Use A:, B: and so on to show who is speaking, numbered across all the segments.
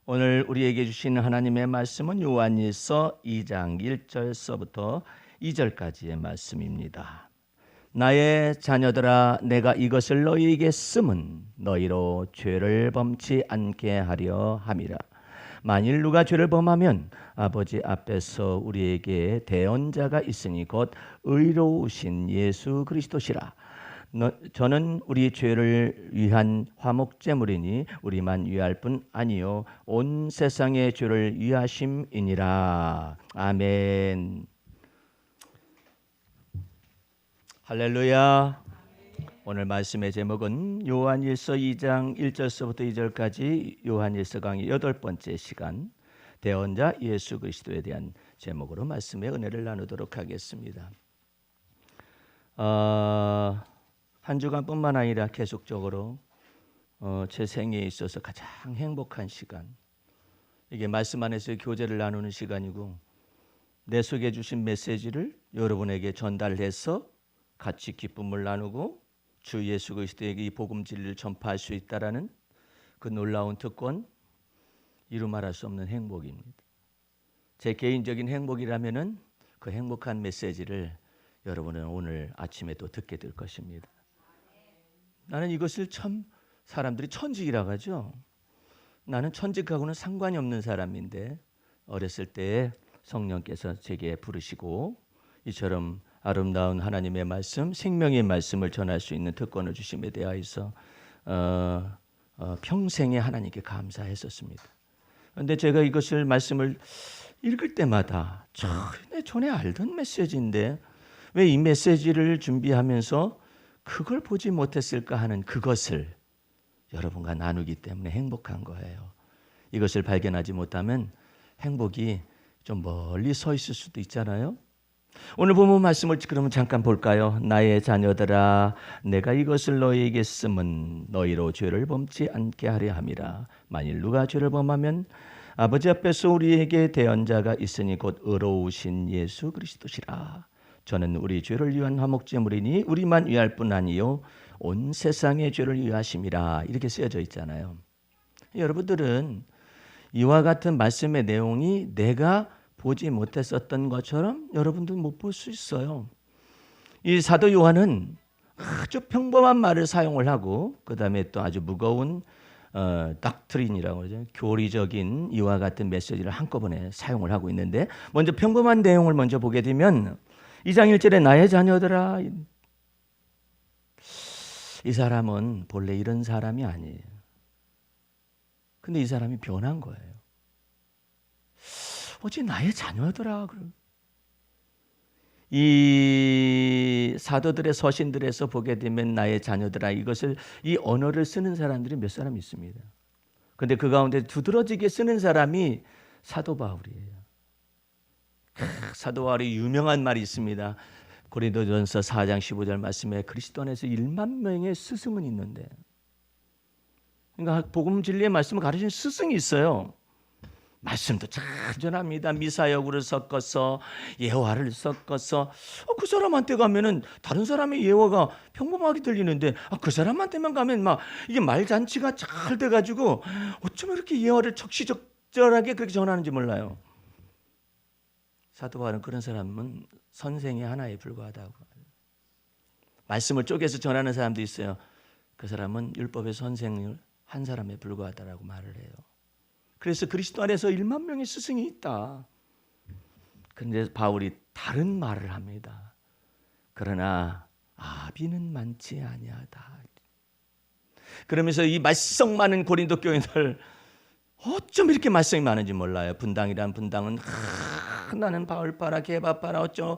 A: 오늘 우리에게 주시는 하나님의 말씀은 요한일서 2장 1절서부터 2절까지의 말씀입니다. 나의 자녀들아, 내가 이것을 너희에게 쓰면 너희로 죄를 범치 않게 하려 함이라. 만일 누가 죄를 범하면 아버지 앞에서 우리에게 대언자가 있으니 곧 의로우신 예수 그리스도시라. 저는 우리 죄를 위한 화목제물이니 우리만 위할 뿐 아니요 온 세상의 죄를 위하심이니라. 아멘. 할렐루야. 오늘 말씀의 제목은 요한일서 2장 1절서부터 2절까지 요한일서 강의 8번째 시간, 대언자 예수 그리스도에 대한 제목으로 말씀의 은혜를 나누도록 하겠습니다. 한 주간뿐만 아니라 계속적으로 제 생애에 있어서 가장 행복한 시간, 이게 말씀 안에서 교제를 나누는 시간이고, 내 속에 주신 메시지를 여러분에게 전달해서 같이 기쁨을 나누고 주 예수 그리스도에게 이 복음 진리를 전파할 수 있다라는 그 놀라운 특권, 이루 말할 수 없는 행복입니다. 제 개인적인 행복이라면은 그 행복한 메시지를 여러분은 오늘 아침에 또 듣게 될 것입니다. 나는 이것을 참 사람들이 천직이라고 하죠. 나는 천직하고는 상관이 없는 사람인데, 어렸을 때 성령께서 제게 부르시고 이처럼 아름다운 하나님의 말씀, 생명의 말씀을 전할 수 있는 특권을 주심에 대하여서 평생에 하나님께 감사했었습니다. 그런데 제가 이것을 말씀을 읽을 때마다 전에 알던 메시지인데 왜 이 메시지를 준비하면서 그걸 보지 못했을까 하는 그것을 여러분과 나누기 때문에 행복한 거예요. 이것을 발견하지 못하면 행복이 좀 멀리 서 있을 수도 있잖아요. 오늘 본문 말씀을 그러면 잠깐 볼까요? 나의 자녀들아, 내가 이것을 너희에게 쓰면 너희로 죄를 범치 않게 하려 함이라. 만일 누가 죄를 범하면 아버지 앞에서 우리에게 대언자가 있으니 곧 의로우신 예수 그리스도시라. 저는 우리 죄를 위한 화목제물이니 우리만 위할 뿐 아니요 온 세상의 죄를 위하심이라. 이렇게 쓰여져 있잖아요. 여러분들은 이와 같은 말씀의 내용이 내가 보지 못했었던 것처럼 여러분들 못 볼 수 있어요. 이 사도 요한은 아주 평범한 말을 사용을 하고, 그 다음에 또 아주 무거운 닥트린이라고 그러죠. 교리적인 이와 같은 메시지를 한꺼번에 사용을 하고 있는데, 먼저 평범한 내용을 먼저 보게 되면 2장 1절에 나의 자녀들아, 이 사람은 본래 이런 사람이 아니에요. 근데 이 사람이 변한 거예요. 어찌 나의 자녀들아. 이 사도들의 서신들에서 보게 되면 나의 자녀들아, 이것을, 이 언어를 쓰는 사람들이 몇 사람 있습니다. 그런데 그 가운데 두드러지게 쓰는 사람이 사도 바울이에요. 사도 바울이 유명한 말이 있습니다. 고린도전서 4장 15절 말씀에 그리스도 안에서 1만 명의 스승은 있는데, 그러니까 복음 진리의 말씀을 가르치는 스승이 있어요. 말씀도 잘 전합니다. 미사역으로 섞어서 예화를 섞어서 그 사람한테 가면은 다른 사람의 예화가 평범하게 들리는데 그 사람한테만 가면 막 이게 말잔치가 잘 돼가지고 어쩜 이렇게 예화를 적시적절하게 그렇게 전하는지 몰라요. 사도 바울은 그런 사람은 선생의 하나에 불과하다고. 말씀을 쪼개서 전하는 사람도 있어요. 그 사람은 율법의 선생을 한 사람에 불과하다라고 말을 해요. 그래서 그리스도 안에서 1만 명의 스승이 있다. 그런데 바울이 다른 말을 합니다. 그러나 아비는 많지 아니하다. 그러면서 이 말썽 많은 고린도 교인들, 어쩜 이렇게 말썽이 많은지 몰라요. 분당이란 분당은 나는 바울파라 개바파라 어쩌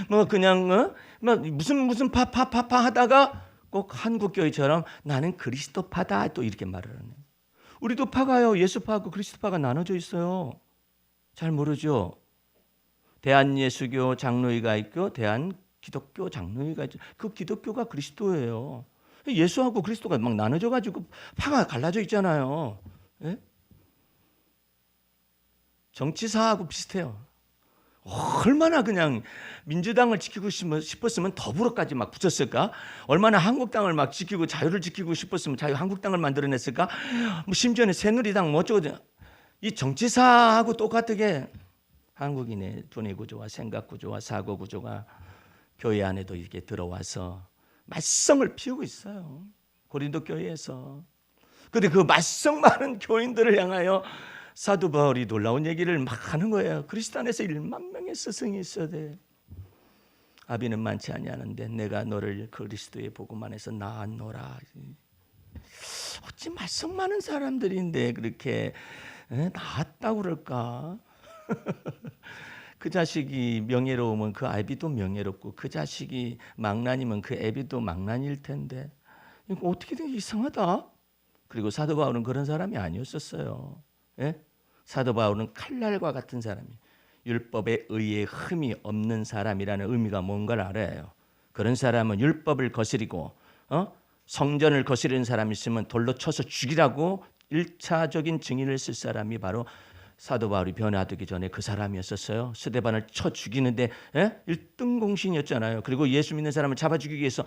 A: 뭐 그냥 무슨 파파파파 하다가 꼭 한국 교회처럼 나는 그리스도파다 또 이렇게 말을 하네요. 우리도 파가요. 예수파하고 그리스도파가 나눠져 있어요. 잘 모르죠. 대한예수교 장로회가 있고 대한기독교 장로회가 있죠. 그 기독교가 그리스도예요. 예수하고 그리스도가 막 나눠져 가지고 파가 갈라져 있잖아요. 예? 정치사하고 비슷해요. 얼마나 그냥 민주당을 지키고 싶었으면 더불어까지 막 붙였을까? 얼마나 한국당을 막 지키고 자유를 지키고 싶었으면 자유한국당을 만들어냈을까? 뭐 심지어는 새누리당 뭐 어쩌고 이 정치사하고 똑같게 한국인의 두뇌 구조와 생각 구조와 사고 구조가 교회 안에도 이렇게 들어와서 말썽을 피우고 있어요. 고린도 교회에서. 그런데 그 말썽 많은 교인들을 향하여 사도 바울이 놀라운 얘기를 막 하는 거예요. 그리스도 안에서 1만 명의 스승이 있어야 돼. 아비는 많지 아니하는데 내가 너를 그리스도의 복음 안에서 낳았노라. 어찌 말썽 많은 사람들인데 그렇게 낳았다고 그럴까? 그 자식이 명예로우면 그 아비도 명예롭고 그 자식이 망난이면 그 아비도 망난일 텐데 이거 어떻게 되게 이상하다. 그리고 사도 바울은 그런 사람이 아니었었어요. 예? 사도 바울은 칼날과 같은 사람이 율법에 의해 흠이 없는 사람이라는 의미가 뭔가를 알아요. 그런 사람은 율법을 거스리고 성전을 거스리는 사람이 있으면 돌로 쳐서 죽이라고 1차적인 증인을 쓸 사람이 바로 사도 바울이 변화되기 전에 그 사람이었었어요. 스데반을 쳐 죽이는데 1등 공신이었잖아요. 그리고 예수 믿는 사람을 잡아 죽이기 위해서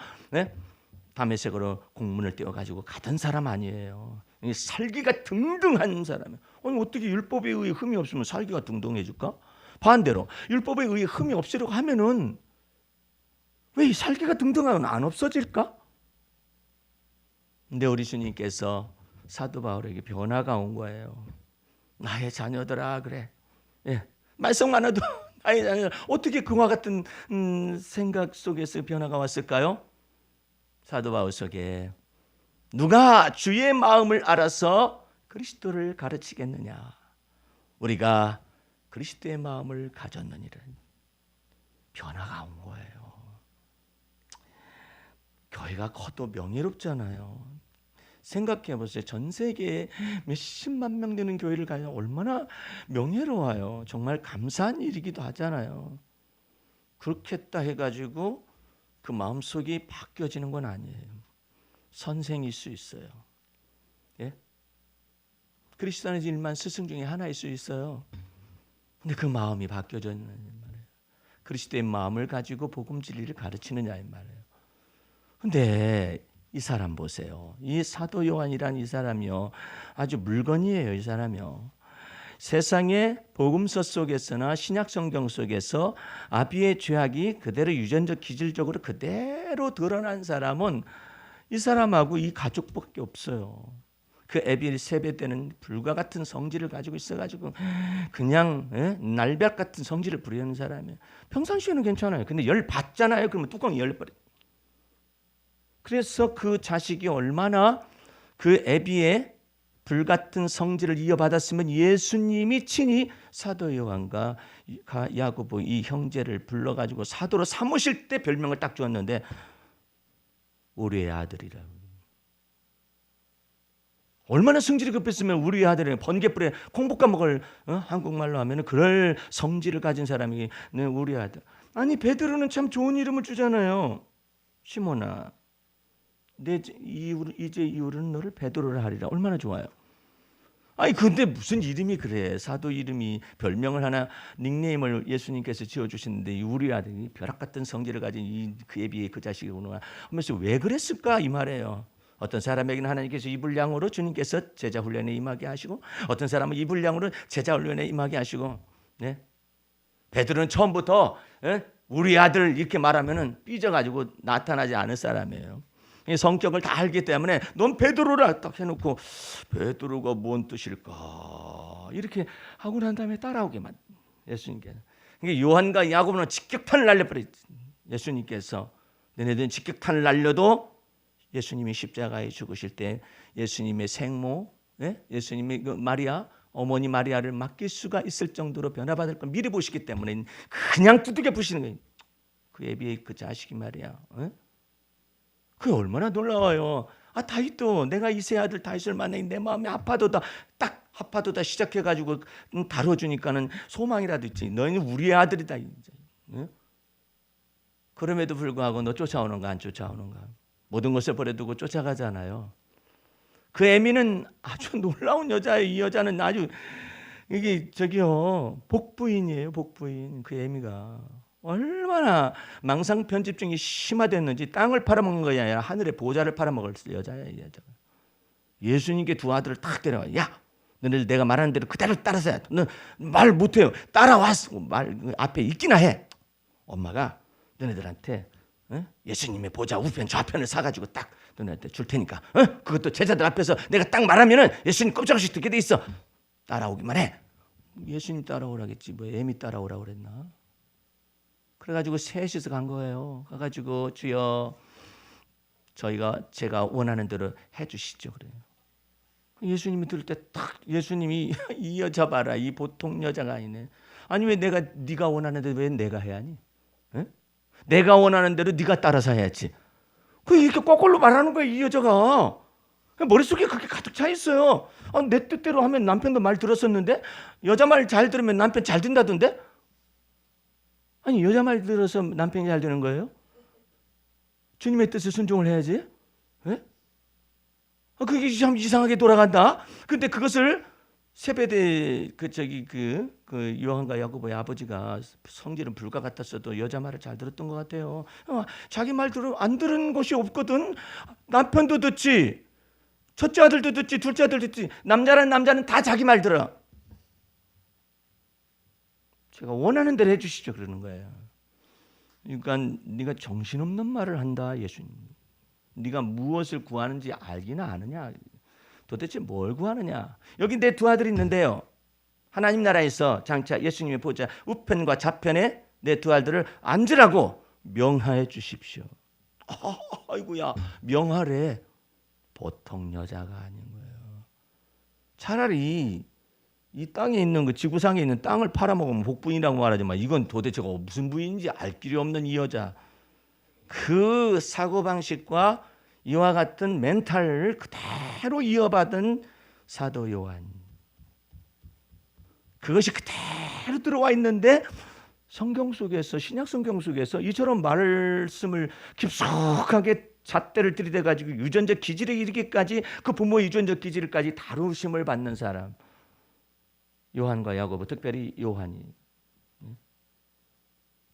A: 다메섹으로 공문을 띄워가지고 가던 사람 아니에요. 살기가 등등한 사람이에요. 아니 어떻게 율법에 의해 흠이 없으면 살기가 등등해질까? 반대로 율법에 의해 흠이 없으려고 하면은 왜 이 살기가 등등하면 안 없어질까? 근데 우리 주님께서 사도 바울에게 변화가 온 거예요. 나의 자녀들아 그래. 예. 말썽 많아도 나의 자녀들. 어떻게 그와 같은 생각 속에서 변화가 왔을까요? 사도 바울 속에 누가 주의 마음을 알아서 그리스도를 가르치겠느냐. 우리가 그리스도의 마음을 가졌느니라. 변화가 온 거예요. 교회가 커도 명예롭잖아요. 생각해 보세요. 전 세계에 몇십만 명 되는 교회를 가면 얼마나 명예로워요. 정말 감사한 일이기도 하잖아요. 그렇게 했다 해가지고 그 마음속이 바뀌어지는 건 아니에요. 선생일 수 있어요. 예? 그리스도 안에서 일만 스승 중에 하나일 수 있어요. 근데 그 마음이 바뀌어졌느냐 말이에요. 그리스도의 마음을 가지고 복음 진리를 가르치느냐 이 말이에요. 근데 이 사람 보세요. 이 사도 요한이란 이 사람이요. 아주 물건이에요. 이 사람이요. 세상의 복음서 속에서나 신약 성경 속에서 아비의 죄악이 그대로 유전적 기질적으로 그대로 드러난 사람은 이 사람하고 이 가족밖에 없어요. 그 아비 세베대는 불과 같은 성질을 가지고 있어가지고 그냥 날벼락 같은 성질을 부리는 사람이에요. 평상시에는 괜찮아요. 근데 열 받잖아요. 그러면 뚜껑이 열려버려요. 그래서 그 자식이 얼마나 그 아비의 불같은 성질을 이어받았으면 예수님이 친히 사도 요한과 야고보 이 형제를 불러가지고 사도로 삼으실 때 별명을 딱 주었는데 우리의 아들이라고. 얼마나 성질이 급했으면 우리의 아들이 번개불에 콩 볶아 먹을 한국말로 하면 그럴 성질을 가진 사람이 우리 아들. 아니 베드로는 참 좋은 이름을 주잖아요. 시몬아 이제 이후로는 너를 베드로라 하리라. 얼마나 좋아요. 아니 근데 무슨 이름이 그래. 사도 이름이 별명을 하나 닉네임을 예수님께서 지어주시는데 우리 아들이 벼락 같은 성질을 가진 그에 비해 그 자식이구나 하면서 왜 그랬을까 이 말이에요. 어떤 사람에게는 하나님께서 이 분량으로 주님께서 제자 훈련에 임하게 하시고 어떤 사람은 이 분량으로 제자 훈련에 임하게 하시고 베드로는 처음부터 우리 아들 이렇게 말하면은 삐져가지고 나타나지 않을 사람이에요. 성격을 다 알기 때문에 넌 베드로라 딱 해놓고 베드로가 뭔 뜻일까 이렇게 하고 난 다음에 따라오게만 예수님께서. 그러니까 요한과 야고보는 직격탄을 날려버렸지. 예수님께서 너네들은 직격탄을 날려도 예수님이 십자가에 죽으실 때 예수님의 생모, 예수님의 그 마리아 어머니 마리아를 맡길 수가 있을 정도로 변화받을 걸 미리 보시기 때문에 그냥 두들겨 부시는 거예요. 그 애비의 그 자식이 말이야. 그게 얼마나 놀라워요. 다윗도 내가 이세 아들 다윗을 만나니 내 마음이 아파도다. 딱 아파도다 시작해가지고 다뤄주니까는 소망이라도 있지. 너희는 우리의 아들이다. 이제. 그럼에도 불구하고 너 쫓아오는가 안 쫓아오는가. 모든 것을 버려두고 쫓아가잖아요. 그 애미는 아주 놀라운 여자예요. 이 여자는 아주 이게 복부인이에요. 복부인 그 애미가. 얼마나 망상 편집증이 심화됐는지 땅을 팔아먹는 것이 아니라 하늘의 보좌를 팔아먹을 여자야 이 여자가. 예수님께 두 아들을 탁 데려와. 야 너네들 내가 말하는 대로 그대로 따라서 해. 너 말 못해요. 따라왔어. 말 앞에 있기나 해. 엄마가 너네들한테 예수님의 보좌 우편 좌편을 사가지고 딱 너네한테 줄 테니까 그것도 제자들 앞에서 내가 딱 말하면은 예수님 꼼짝없이 듣게 돼 있어. 따라오기만 해. 예수님 따라오라겠지 뭐 애미 따라오라고 그랬나. 그래가지고 셋이서 간 거예요. 가가지고 주여 제가 원하는 대로 해주시죠. 그래요. 예수님이 들을 때 딱 예수님이 이 여자 봐라. 이 보통 여자가 아니네. 아니 왜 네가 원하는 대로 왜 내가 해야 하니? 에? 내가 원하는 대로 네가 따라서 해야지. 그 이렇게 거꾸로 말하는 거야 이 여자가. 머릿속에 그렇게 가득 차 있어요. 내 뜻대로 하면 남편도 말 들었었는데 여자 말 잘 들으면 남편 잘 듣는다던데? 아니 여자 말 들어서 남편이 잘 되는 거예요? 주님의 뜻에 순종을 해야지. 예? 그게 참 이상하게 돌아간다. 근데 그것을 세베대 그 요한과 야고보의 아버지가 성질은 불과 같았어도 여자 말을 잘 들었던 것 같아요. 자기 말 안 들은 것이 없거든. 남편도 듣지, 첫째 아들도 듣지, 둘째 아들도 듣지. 남자는 다 자기 말 들어. 제가 원하는 대로 해주시죠 그러는 거예요. 그러니까 네가 정신없는 말을 한다 예수님. 네가 무엇을 구하는지 알기나 아느냐. 도대체 뭘 구하느냐. 여기 내 두 아들이 있는데요. 하나님 나라에서 장차 예수님의 보좌 우편과 좌편에 내 두 아들을 앉으라고 명하여 주십시오. 아이고야 명하래. 보통 여자가 아닌 거예요. 차라리 이 땅에 있는 그 지구상에 있는 땅을 팔아먹으면 복부인이라고 말하지만 이건 도대체가 무슨 부인인지 알 길이 없는 이 여자. 그 사고방식과 이와 같은 멘탈을 그대로 이어받은 사도 요한. 그것이 그대로 들어와 있는데 성경 속에서 신약 성경 속에서 이처럼 말씀을 깊숙하게 잣대를 들이대가지고 유전적 기질에 이르기까지 그 부모의 유전적 기질까지 다루심을 받는 사람. 요한과 야고보, 특별히 요한이.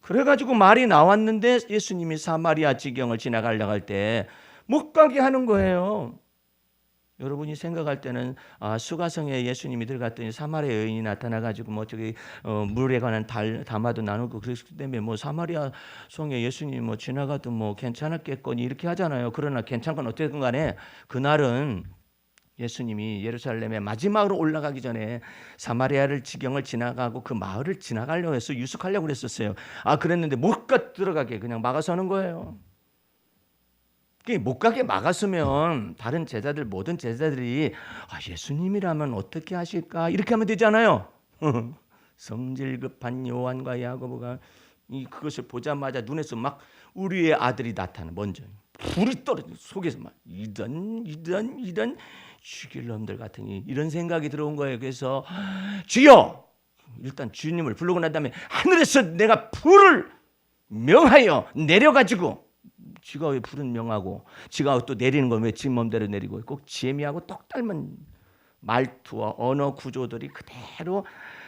A: 그래가지고 말이 나왔는데 예수님이 사마리아 지경을 지나가려고 할 때 못 가게 하는 거예요. 여러분이 생각할 때는 수가성에 예수님이 들어갔더니 사마리아 여인이 나타나가지고 뭐 저기 물에 관한 담화도 나누고 그랬기 때문에 뭐 사마리아 성에 예수님 뭐 지나가도 뭐 괜찮았겠거니 이렇게 하잖아요. 그러나 괜찮은 건 어쨌든 간에 그날은 예수님이 예루살렘에 마지막으로 올라가기 전에 사마리아를 지경을 지나가고 그 마을을 지나가려고 해서 유숙하려고 그랬었어요. 그랬는데 못 들어가게 그냥 막아서는 거예요. 못 가게 막았으면 다른 제자들 모든 제자들이 예수님이라면 어떻게 하실까 이렇게 하면 되잖아요. 성질 급한 요한과 야고보가 그것을 보자마자 눈에서 막 우리의 아들이 나타나. 먼저 불이 떨어져 속에서 막 이런 죽일 놈들 같으니 이런 생각이 들어온 거예요. 그래서 주여 일단 주님을 부르고 난 다음에 하늘에서 내가 불을 명하여 내려가지고 지가 왜 불은 명하고 지가 또 내리는 건 왜 지 맘대로 내리고 꼭 재미하고 똑 닮은 말투와 언어 구조들이 그대로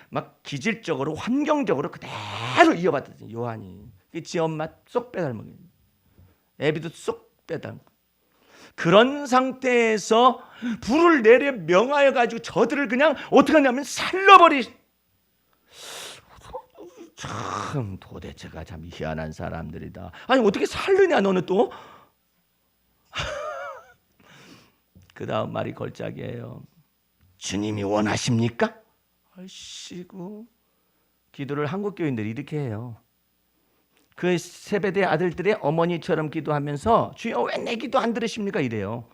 A: 막 기질적으로 환경적으로 그대로 이어받았어요. 요한이 지 엄마 쏙 빼닮은 애비도 쏙 빼닮은 그런 상태에서 불을 내려 명하여 가지고 저들을 그냥 어떻게 하냐면 살려버리. 참 도대체가 참 희한한 사람들이다. 아니 어떻게 살르냐 너는 또. 그 다음 말이 걸작이에요. 주님이 원하십니까? 아이씨고 기도를 한국 교인들이 이렇게 해요. 그 세베대 아들들의 어머니처럼 기도하면서 주여 왜 내 기도 안 들으십니까 이래요.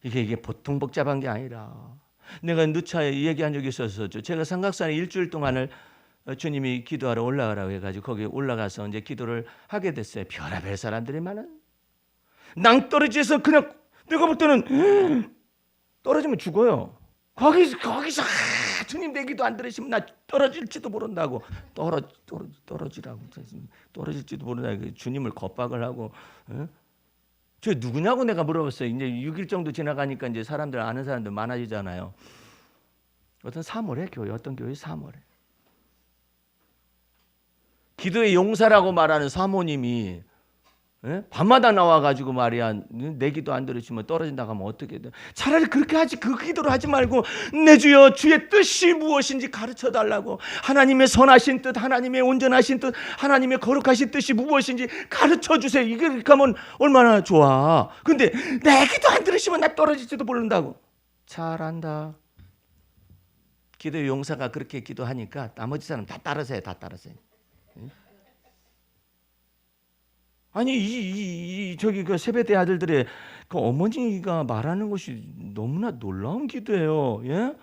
A: 이게 보통 복잡한 게 아니라 내가 누차에 얘기한 적이 있어서 제가 삼각산에 일주일 동안을 주님이 기도하러 올라가라고 해가지고 거기 올라가서 이제 기도를 하게 됐어요. 별의별 사람들이 많은 낭떠러지에서 그냥 내가 볼 때는 떨어지면 죽어요. 거기서 주님 내 기도 안 들으시면 나 떨어질지도 모른다고 떨어지라고 떨어질지도 모른다고 주님을 겁박을 하고 저 누구냐고 내가 물어봤어요. 이제 6일 정도 지나가니까 이제 사람들 아는 사람들 많아지잖아요. 어떤 사모래 교회 어떤 교회 사모래 기도의 용사라고 말하는 사모님이 예? 밤마다 나와가지고 말이야 내 기도 안 들으시면 떨어진다고 하면 어떻게 돼? 차라리 그렇게 하지 그 기도를 하지 말고 내 주여 주의 뜻이 무엇인지 가르쳐 달라고 하나님의 선하신 뜻 하나님의 온전하신 뜻 하나님의 거룩하신 뜻이 무엇인지 가르쳐 주세요. 이게 그렇게 하면 얼마나 좋아. 근데 내 기도 안 들으시면 나 떨어질지도 모른다고. 잘한다. 기도 용사가 그렇게 기도하니까 나머지 사람 다 따라서요. 다 따라서요. 아니 저기 그 세베대 아들들의 그 어머니가 말하는 것이 너무나 놀라운 기도예요. 예?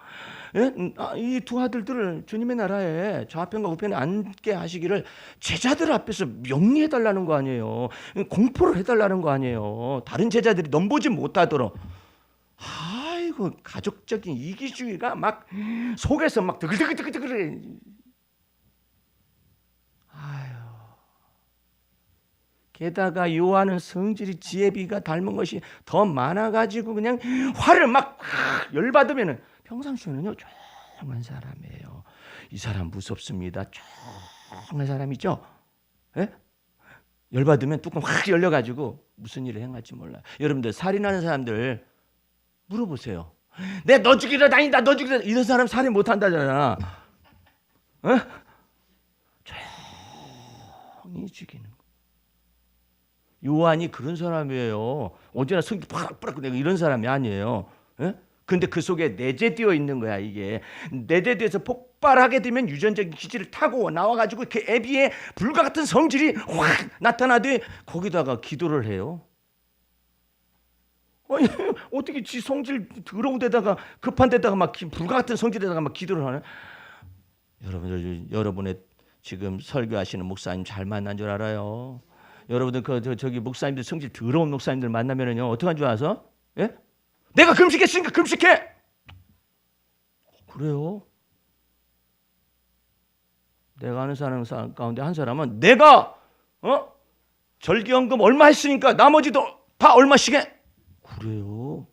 A: 예? 이 두 아들들을 주님의 나라에 좌편과 우편에 앉게 하시기를 제자들 앞에서 명리해 달라는 거 아니에요. 공포를 해달라는 거 아니에요. 다른 제자들이 넘보지 못하도록. 아이고 가족적인 이기주의가 막 속에서 막 드글드글드글드글. 아유. 게다가 요한은 성질이 지혜비가 닮은 것이 더 많아가지고 그냥 화를 막 열받으면은 평상시에는요 조용한 사람이에요. 이 사람 무섭습니다. 조용한 사람이죠. 예? 열받으면 뚜껑 확 열려가지고 무슨 일을 행할지 몰라요. 여러분들 살인하는 사람들 물어보세요. 내 너 죽이러 다닌다. 너 죽이러 이런 사람 살인 못한다잖아. 어? 조용히 죽이는 거. 요한이 그런 사람이에요. 언제나 성기 팍팍 내고 이런 사람이 아니에요. 예? 근데 그 속에 내재되어 있는 거야. 이게 내재돼서 폭발하게 되면 유전적인 기질을 타고 나와가지고 그 애비의 불과 같은 성질이 확 나타나되 거기다가 기도를 해요. 아니, 어떻게 지 성질 더러운 데다가 급한 데다가 막 불과 같은 성질에다가 막 기도를 하네. 여러분들 여러분의 지금 설교하시는 목사님 잘 만난 줄 알아요. 여러분들 저기 목사님들 성질 더러운 목사님들 만나면은요 어떡한 줄 아서? 예? 내가 금식했으니까 금식해. 그래요? 내가 아는 사람 가운데 한 사람은 내가 절기연금 얼마 했으니까 나머지도 다 얼마씩 해. 그래요?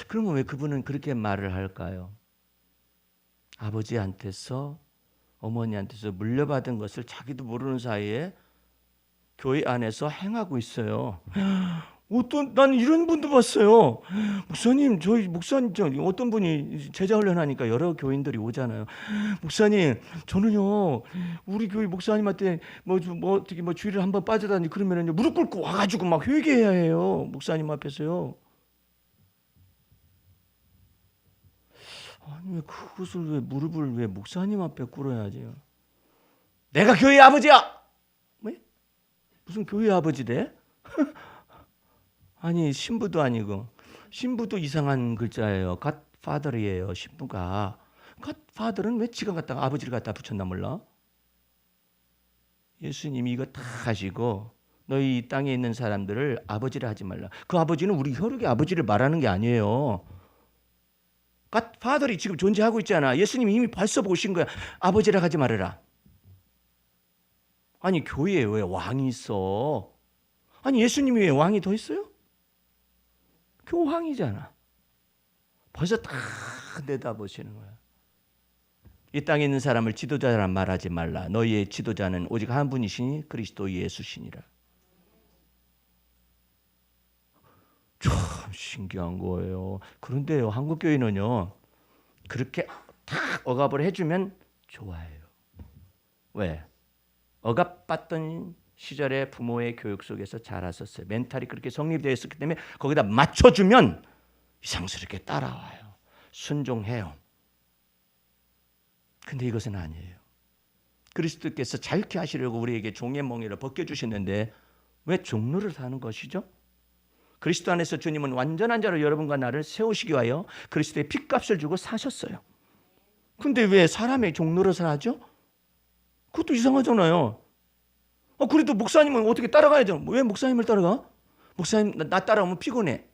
A: 그러면 왜 그분은 그렇게 말을 할까요? 아버지한테서 어머니한테서 물려받은 것을 자기도 모르는 사이에 교회 안에서 행하고 있어요. 난 이런 분도 봤어요. 목사님, 저희 목사님, 어떤 분이 제자 훈련하니까 여러 교인들이 오잖아요. 목사님, 저는요, 우리 교회 목사님한테 어떻게 주일에 한번 빠져다니 그러면은요, 무릎 꿇고 와가지고 막 회개해야 해요. 목사님 앞에서요. 아니, 왜 그것을 무릎을 왜 목사님 앞에 꿇어야지? 내가 교회 아버지야! 무슨 교회 아버지래? 아니 신부도 아니고 신부도 이상한 글자예요. 갓파더이에요. 신부가 갓파더는 왜 지가 갖다가 아버지를 갖다 붙였나 몰라? 예수님이 이거 다 하시고 너희 이 땅에 있는 사람들을 아버지를 하지 말라. 그 아버지는 우리 혈육의 아버지를 말하는 게 아니에요. 갓파더이 지금 존재하고 있잖아. 예수님이 이미 벌써 보신 거야. 아버지라 하지 말아라. 아니 교회에 왜 왕이 있어? 아니 예수님이 왜 왕이 더 있어요? 교황이잖아. 벌써 다 내다보시는 거야. 이 땅에 있는 사람을 지도자란 말하지 말라. 너희의 지도자는 오직 한 분이시니 그리스도 예수시니라. 참 신기한 거예요. 그런데요 한국 교회는요 그렇게 딱 억압을 해주면 좋아해요. 왜? 억압받던 시절에 부모의 교육 속에서 자랐었어요. 멘탈이 그렇게 성립되어 있었기 때문에 거기다 맞춰주면 이상스럽게 따라와요. 순종해요. 근데 이것은 아니에요. 그리스도께서 자유케 하시려고 우리에게 종의 몽에를 벗겨주셨는데 왜 종로를 사는 것이죠? 그리스도 안에서 주님은 완전한 자로 여러분과 나를 세우시기 위하여 그리스도의 핏값을 주고 사셨어요. 근데 왜 사람의 종로를 하죠? 그것도 이상하잖아요. 그래도 목사님은 어떻게 따라가야죠? 왜 목사님을 따라가? 목사님 나 따라오면 피곤해.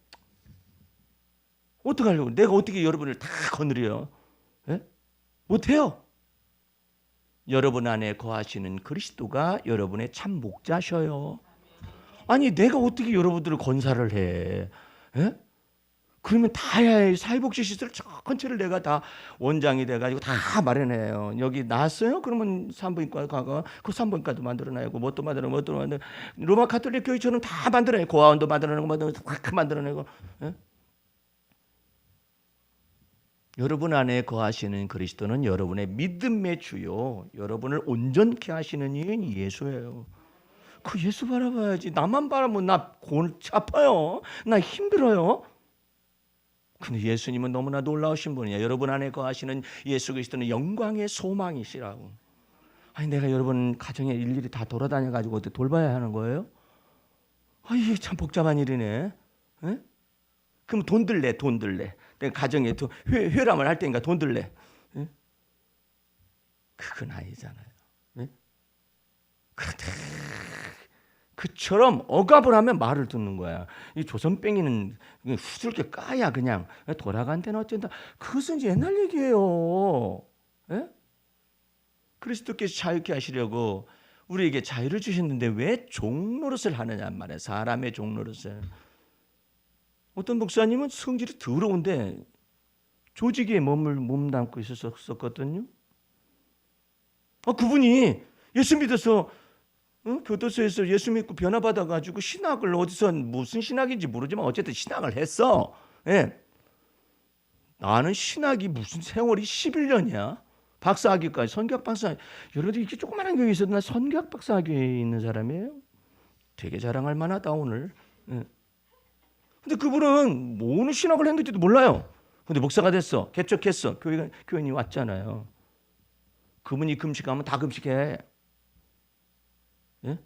A: 어떡하려고? 내가 어떻게 여러분을 다 거느려요? 예? 못해요. 여러분 안에 거하시는 그리스도가 여러분의 참 목자셔요. 아니 내가 어떻게 여러분들을 건사를 해? 예? 그러면 다 해야 사회복지 시설 전체를 내가 다 원장이 돼가지고 다 마련해요. 여기 나왔어요? 그러면 산부인과 가가 그 산부인과도 만들어내고 뭣도 만들어 로마 가톨릭 교회처럼 다 만들어내고 고아원도 만들어내고 다 만들어내고. 예? 여러분 안에 거하시는 그리스도는 여러분의 믿음의 주요, 여러분을 온전케 하시는 이인 예수예요. 그 예수 바라봐야지. 나만 바라보면 나 골치 아파요. 나 힘들어요. 근데 예수님은 너무나 놀라우신 분이야. 여러분 안에 거하시는 예수 그리스도는 영광의 소망이시라고. 아니 내가 여러분 가정에 일일이 다 돌아다녀가지고 어떻게 돌봐야 하는 거예요? 아 이게 참 복잡한 일이네. 에? 그럼 돈 들래. 내가 가정에 회람을 할 테니까 돈 들래. 에? 그건 아니잖아요. 에? 그런데 그처럼 억압을 하면 말을 듣는 거야. 이 조선뱅이는 후줄게 까야 그냥 돌아간 데는 어쩐다. 그것은 옛날 얘기예요. 에? 그리스도께서 자유케 하시려고 우리에게 자유를 주셨는데 왜 종노릇을 하느냐 말이야. 사람의 종노릇을. 어떤 목사님은 성질이 더러운데 조직에 몸담고 있었거든요. 그분이 예수 믿어서 교도소에서 예수 믿고 변화받아가지고 신학을 어디서 무슨 신학인지 모르지만 어쨌든 신학을 했어. 예. 나는 신학이 무슨 세월이 11년이야. 박사학위까지 선교학 박사. 여러분들 이렇게 조그마한 교회에 있어도 나 선교학 박사학위에 있는 사람이에요. 되게 자랑할 만하다 오늘. 예. 근데 그분은 뭐는 신학을 했는지도 몰라요. 근데 목사가 됐어. 개척했어. 교인이 왔잖아요. 그분이 금식하면 다 금식해. 예?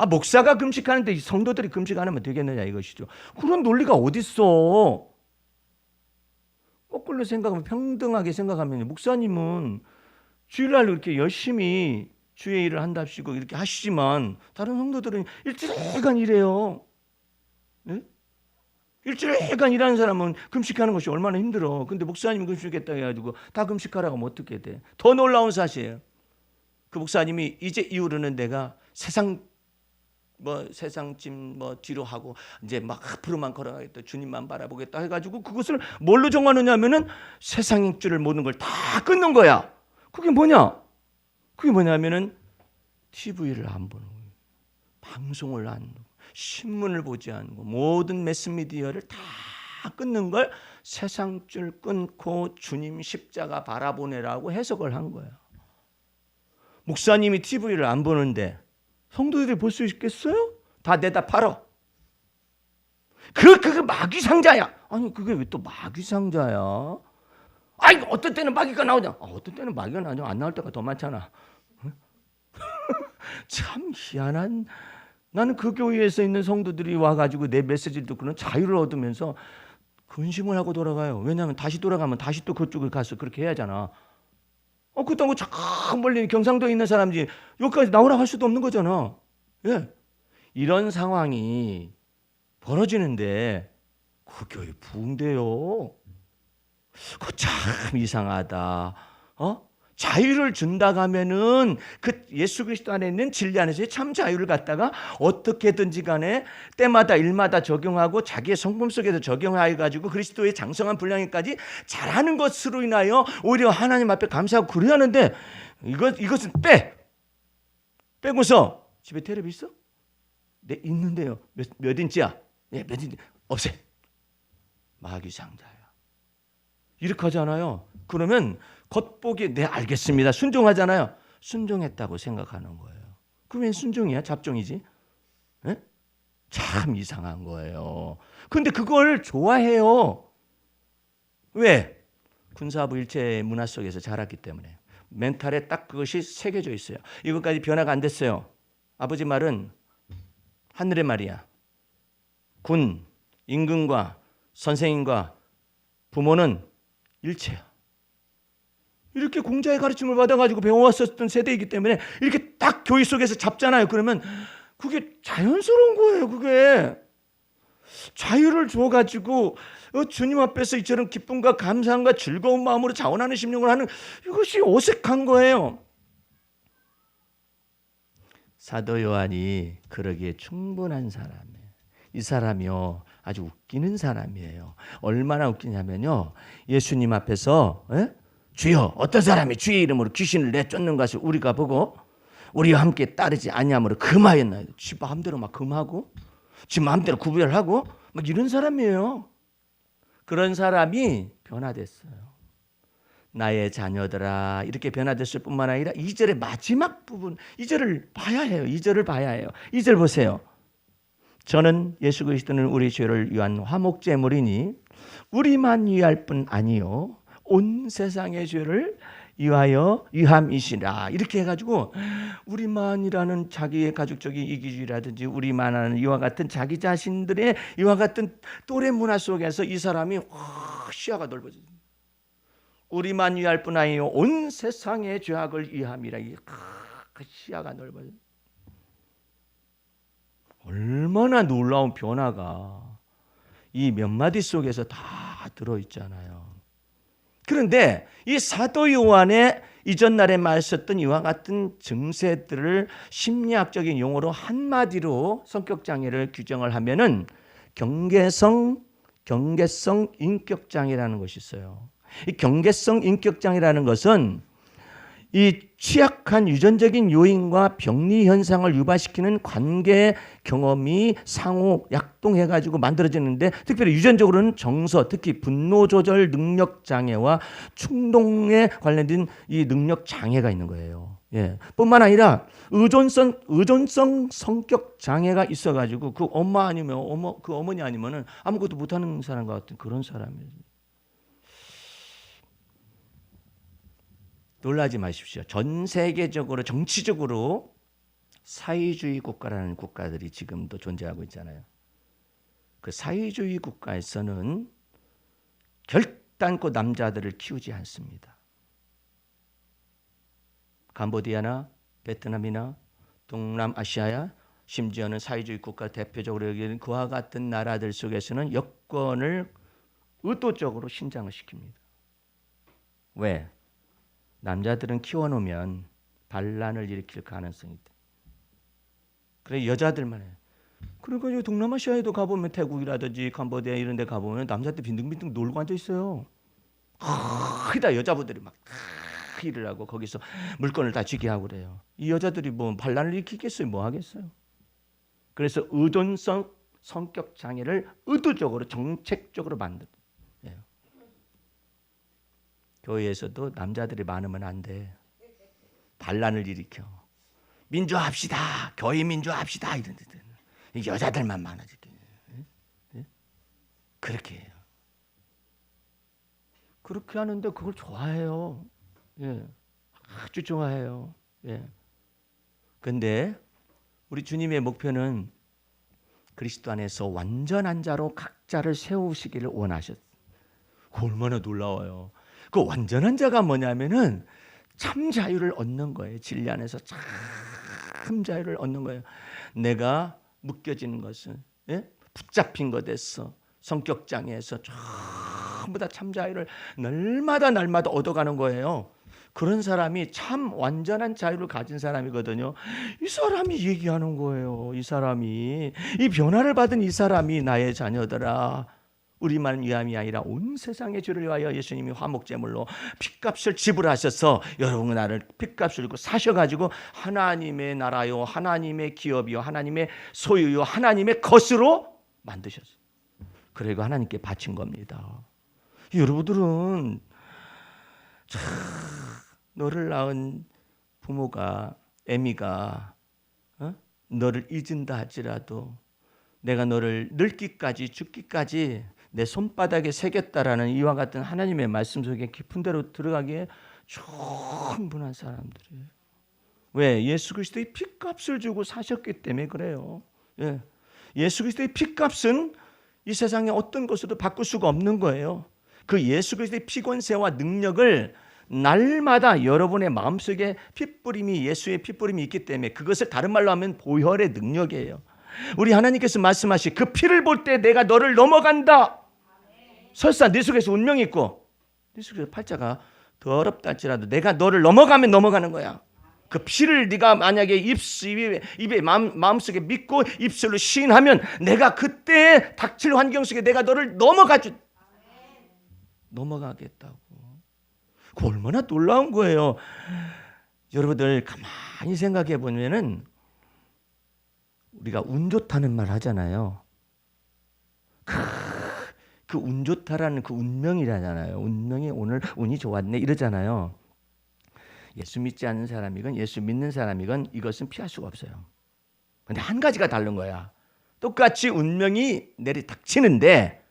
A: 목사가 금식하는데 성도들이 금식 안 하면 되겠느냐 이것이죠. 그런 논리가 어딨어. 거꾸로 생각하면 평등하게 생각하면 목사님은 주일날 이렇게 열심히 주의 일을 한답시고 이렇게 하시지만 다른 성도들은 일주일간 일해요. 예? 일주일간 일하는 사람은 금식하는 것이 얼마나 힘들어. 근데 목사님이 금식했다 해가지고 다 금식하라고 하면 어떻게 돼. 더 놀라운 사실, 그 목사님이 이제 이후로는 내가 세상 짐 뒤로 하고 이제 막 앞으로만 걸어가겠다, 주님만 바라보겠다 해가지고 그것을 뭘로 정하느냐면은 세상 일주를 모든 걸 다 끊는 거야. 그게 뭐냐면은 TV를 안 보는 거예요. 방송을 안 보고 신문을 보지 않고 모든 매스미디어를 다 끊는 걸 세상줄 끊고 주님 십자가 바라보내라고 해석을 한 거예요. 목사님이 TV를 안 보는데 성도들이 볼 수 있겠어요? 다 내다 팔어. 그게 마귀상자야. 아니 그게 왜 또 마귀상자야? 아니 어떤 때는 마귀가 나오냐? 어떤 때는 마귀가 나오냐? 안 나올 때가 더 많잖아. 참 희한한. 나는 그 교회에서 있는 성도들이 와가지고 내 메시지를 듣고는 자유를 얻으면서 근심을 하고 돌아가요. 왜냐하면 다시 돌아가면 다시 또 그쪽을 가서 그렇게 해야 하잖아. 그딴 거 잠깐 멀리 경상도에 있는 사람들이 여기까지 나오라고 할 수도 없는 거잖아. 예. 이런 상황이 벌어지는데 그 교회 부흥돼요. 그거 참 이상하다. 자유를 준다고 하면은 그 예수 그리스도 안에 있는 진리 안에서의 참 자유를 갖다가 어떻게든지 간에 때마다 일마다 적용하고 자기의 성품 속에서 적용해가지고 그리스도의 장성한 분량에까지 잘하는 것으로 인하여 오히려 하나님 앞에 감사하고 그래야 하는데 이것은 빼고서 집에 텔레비 있어? 네 있는데요. 몇 인치야? 네, 몇 인치? 없애. 마귀상자야. 이렇게 하잖아요. 그러면 겉보기 네 알겠습니다. 순종하잖아요. 순종했다고 생각하는 거예요. 그럼 순종이야? 잡종이지? 네? 참 이상한 거예요. 그런데 그걸 좋아해요. 왜? 군사부 일체 문화 속에서 자랐기 때문에. 멘탈에 딱 그것이 새겨져 있어요. 이것까지 변화가 안 됐어요. 아버지 말은 하늘의 말이야. 군, 임금과 선생님과 부모는 일체야. 이렇게 공자의 가르침을 받아가지고 배워왔었던 세대이기 때문에 이렇게 딱 교회 속에서 잡잖아요. 그러면 그게 자연스러운 거예요. 그게 자유를 줘가지고 주님 앞에서 이처럼 기쁨과 감사함과 즐거운 마음으로 자원하는 심령을 하는 이것이 어색한 거예요. 사도 요한이 그러기에 충분한 사람이에요. 이 사람이요 아주 웃기는 사람이에요. 얼마나 웃기냐면요. 예수님 앞에서 주여 어떤 사람이 주의 이름으로 귀신을 내쫓는 것을 우리가 보고 우리와 함께 따르지 아니하므로 금하였나이다. 지 마음대로 막 금하고 지 마음대로 구별하고 막 이런 사람이에요. 그런 사람이 변화됐어요. 나의 자녀들아 이렇게 변화됐을 뿐만 아니라 2절의 마지막 부분 2절을 봐야 해요. 2절을 봐야 해요. 2절 보세요. 저는 예수 그리스도는 우리 죄를 위한 화목제물이니 우리만 위할 뿐 아니요 온 세상의 죄를 위하여 위함이시라. 이렇게 해가지고 우리만이라는 자기의 가족적인 이기주의라든지 우리만하는 이와 같은 자기 자신들의 이와 같은 또래 문화 속에서 이 사람이 시야가 넓어져요. 우리만 위할 뿐 아니요 온 세상의 죄악을 위함이라. 그 시야가 넓어져요. 얼마나 놀라운 변화가 이 몇 마디 속에서 다 들어있잖아요. 그런데 이 사도 요한의 이전 날에 말했던 이와 같은 증세들을 심리학적인 용어로 한마디로 성격장애를 규정을 하면은 경계성 인격장애라는 것이 있어요. 이 경계성 인격장애라는 것은 이 취약한 유전적인 요인과 병리 현상을 유발시키는 관계 경험이 상호 약동해가지고 만들어지는데 특별히 유전적으로는 정서, 특히 분노 조절 능력 장애와 충동에 관련된 이 능력 장애가 있는 거예요. 예. 뿐만 아니라 의존성 성격 장애가 있어가지고 그 엄마 아니면 그 어머니 아니면은 아무것도 못하는 사람과 같은 그런 사람이에요. 놀라지 마십시오. 전 세계적으로 정치적으로 사회주의 국가라는 국가들이 지금도 존재하고 있잖아요. 그 사회주의 국가에서는 결단코 남자들을 키우지 않습니다. 캄보디아나 베트남이나 동남아시아야 심지어는 사회주의 국가 대표적으로 여기는 그와 같은 나라들 속에서는 여권을 의도적으로 신장을 시킵니다. 왜? 남자들은 키워놓으면 반란을 일으킬 가능성이 있다. 그래 여자들만 해. 그러니까 동남아시아에도 가보면 태국이라든지 캄보디아 이런 데 가보면 남자들 빈둥빈둥 놀고 앉아 있어요. 크다 여자분들이 막 일을 하고 거기서 물건을 다 쥐게 하고 그래요. 이 여자들이 뭐 반란을 일으키겠어요? 뭐 하겠어요? 그래서 의존성 성격 장애를 의도적으로 정책적으로 만든. 교회에서도 남자들이 많으면 안 돼. 반란을 일으켜. 민주화합시다. 교회 민주화합시다. 이런 데는 여자들만 많아지게. 그렇게 해요. 그렇게 하는데 그걸 좋아해요. 예. 아주 좋아해요. 예. 근데 우리 주님의 목표는 그리스도 안에서 완전한 자로 각자를 세우시기를 원하셨어요. 얼마나 놀라워요. 그 완전한 자가 뭐냐면은 참 자유를 얻는 거예요. 진리 안에서 참 자유를 얻는 거예요. 내가 묶여지는 것은 붙잡힌 것에서 성격 장애에서 전부 다 참 자유를 날마다 얻어가는 거예요. 그런 사람이 참 완전한 자유를 가진 사람이거든요. 이 사람이 얘기하는 거예요. 이 사람이 이 변화를 받은 이 사람이 나의 자녀들아 우리만 위함이 아니라 온 세상의 죄를 위하여 예수님이 화목제물로 핏값을 지불하셔서 여러분 나를 핏값을 주고 사셔가지고 하나님의 나라요 하나님의 기업이요 하나님의 소유요 하나님의 것으로 만드셨어요. 그리고 하나님께 바친 겁니다. 여러분들은 너를 낳은 부모가 애미가 너를 잊은다 할지라도 내가 너를 늙기까지 죽기까지 내 손바닥에 새겼다라는 이와 같은 하나님의 말씀 속에 깊은 데로 들어가기에 충분한 사람들이에요. 왜? 예수 그리스도의 핏값을 주고 사셨기 때문에 그래요. 예. 예수 그리스도의 핏값은 이 세상에 어떤 것으로도 바꿀 수가 없는 거예요. 그 예수 그리스도의 피권세와 능력을 날마다 여러분의 마음속에 핏뿌림이 예수의 핏뿌림이 있기 때문에 그것을 다른 말로 하면 보혈의 능력이에요. 우리 하나님께서 말씀하시 그 피를 볼 때 내가 너를 넘어간다. 설사 네 속에서 운명이 있고 네 속에서 팔자가 더럽다 할지라도 내가 너를 넘어가면 넘어가는 거야. 그 피를 네가 만약에 입에 마음속에 믿고 입술로 시인하면 내가 그때 닥칠 환경 속에 내가 너를 넘어가겠다고. 그 얼마나 놀라운 거예요. 여러분들 가만히 생각해 보면은 우리가 운 좋다는 말 하잖아요. 그 운 좋다라는 그 운명이라잖아요. 운명이 오늘 운이 좋았네 이러잖아요. 예수 믿지 않는 사람이건 예수 믿는 사람이건 이것은 피할 수가 없어요. 근데 한 가지가 다른 거야. 똑같이 운명이 내리 닥치는데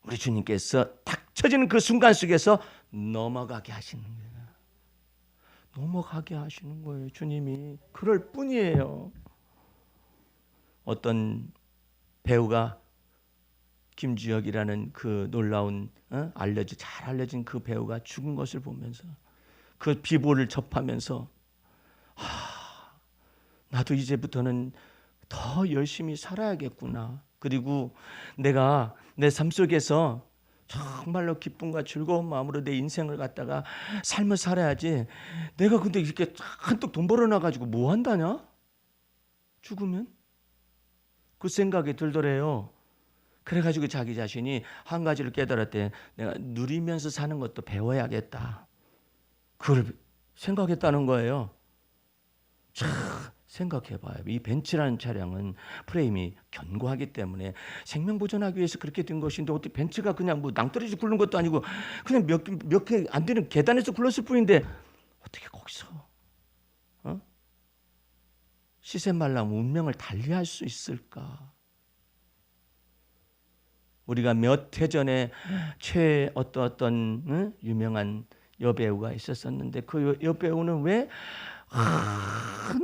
A: 우리 주님께서 닥쳐지는 그 순간 속에서 넘어가게 하시는 거예요. 넘어가게 하시는 거예요. 주님이 그럴 뿐이에요. 어떤 배우가 김주혁이라는 그 놀라운 잘 알려진 그 배우가 죽은 것을 보면서 그 비보를 접하면서 나도 이제부터는 더 열심히 살아야겠구나. 그리고 내가 내 삶 속에서 정말로 기쁨과 즐거운 마음으로 내 인생을 갖다가 삶을 살아야지. 내가 근데 이렇게 한턱 돈 벌어놔가지고 뭐 한다냐? 죽으면? 그 생각이 들더래요. 그래가지고 자기 자신이 한 가지를 깨달았대. 내가 누리면서 사는 것도 배워야겠다. 그걸 생각했다는 거예요. 참 생각해봐요. 이 벤츠라는 차량은 프레임이 견고하기 때문에 생명 보존하기 위해서 그렇게 된 것인데 어떻게 벤츠가 그냥 뭐 낭떠러지 굴른 것도 아니고 그냥 몇 개 안 되는 계단에서 굴렀을 뿐인데 어떻게 거기서 시세 말라면 운명을 달리할 수 있을까? 우리가 몇 해 전에 어떤 유명한 여배우가 있었었는데 그 여배우는 왜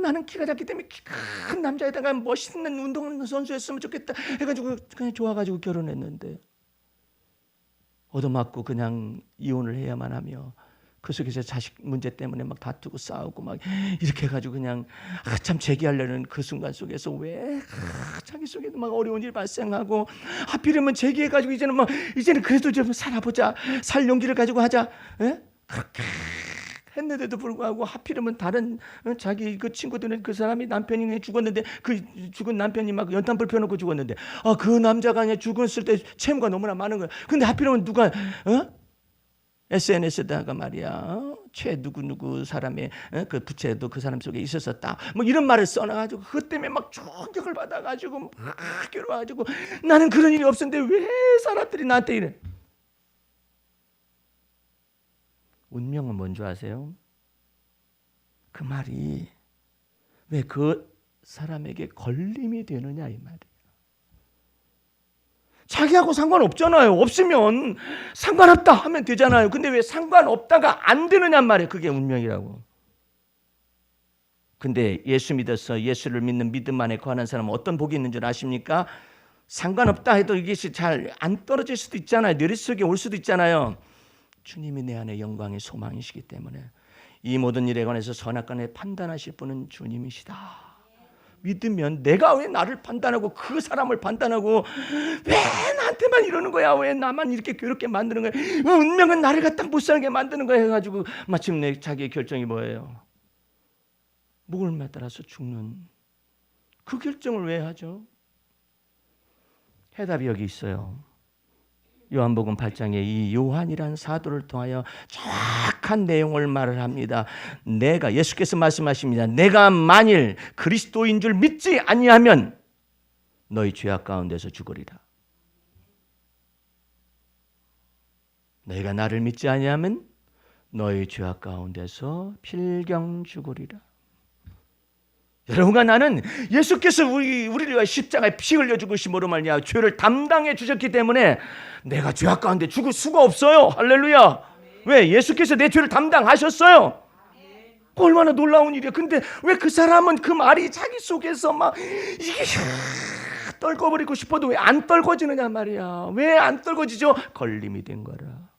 A: 나는 키가 작기 때문에 키 큰 남자에다가 멋있는 운동 선수였으면 좋겠다 해가지고 그냥 좋아가지고 결혼했는데 얻어맞고 그냥 이혼을 해야만 하며 그 속에서 자식 문제 때문에 막 다투고 싸우고 막 이렇게 해가지고 그냥 참 재기하려는 그 순간 속에서 왜 자기 속에도 막 어려운 일 발생하고 하필이면 재기해가지고 이제는 그래도 좀 살아보자, 살 용기를 가지고 하자, 그렇게 했는데도 불구하고 하필이면 다른 자기 그 친구들은 그 사람이 남편이 죽었는데 그 죽은 남편이 막 연탄불 펴놓고 죽었는데 그 남자가 그냥 죽었을 때 채무가 너무나 많은 거야. 근데 하필이면 누가 SNS에다가 말이야 최 누구 사람의 그 부채도 그 사람 속에 있었었다 뭐 이런 말을 써놔가지고 그것 때문에 막 충격을 받아가지고 막 괴로워가지고 나는 그런 일이 없었는데 왜 사람들이 나한테 이래. 운명은 뭔지 아세요? 그 말이 왜 그 사람에게 걸림이 되느냐 이 말이에요. 자기하고 상관없잖아요. 없으면 상관없다 하면 되잖아요. 근데 왜 상관없다가 안 되느냐 말이에요. 그게 운명이라고. 근데 예수 믿어서 예수를 믿는 믿음 안에 거하는 사람은 어떤 복이 있는 줄 아십니까? 상관없다 해도 이것이 잘 안 떨어질 수도 있잖아요. 내리 속에 올 수도 있잖아요. 주님이 내 안에 영광의 소망이시기 때문에 이 모든 일에 관해서 선악간에 판단하실 분은 주님이시다. 믿으면 내가 왜 나를 판단하고 그 사람을 판단하고 왜 나한테만 이러는 거야? 왜 나만 이렇게 괴롭게 만드는 거야? 운명은 나를 갖다 못 살게 만드는 거야 해가지고 마침내 자기의 결정이 뭐예요? 목을 매달아서 죽는 그 결정을 왜 하죠? 해답이 여기 있어요. 요한복음 8장에 이 요한이란 사도를 통하여 정확한 내용을 말을 합니다. 예수께서 말씀하십니다. 내가 만일 그리스도인 줄 믿지 아니하면 너희 죄악 가운데서 죽으리라. 너희가 나를 믿지 아니하면 너희 죄악 가운데서 필경 죽으리라. 여러분과 나는 예수께서 우리를 위하여 십자가에 피 흘려 죽으심으로 말미암아 죄를 담당해 주셨기 때문에 내가 죄악 가운데 죽을 수가 없어요. 할렐루야. 왜? 예수께서 내 죄를 담당하셨어요. 얼마나 놀라운 일이야. 근데 왜 그 사람은 그 말이 자기 속에서 막 이게 떨궈버리고 싶어도 왜 안 떨궈지느냐 말이야. 왜 안 떨궈지죠? 걸림이 된 거라.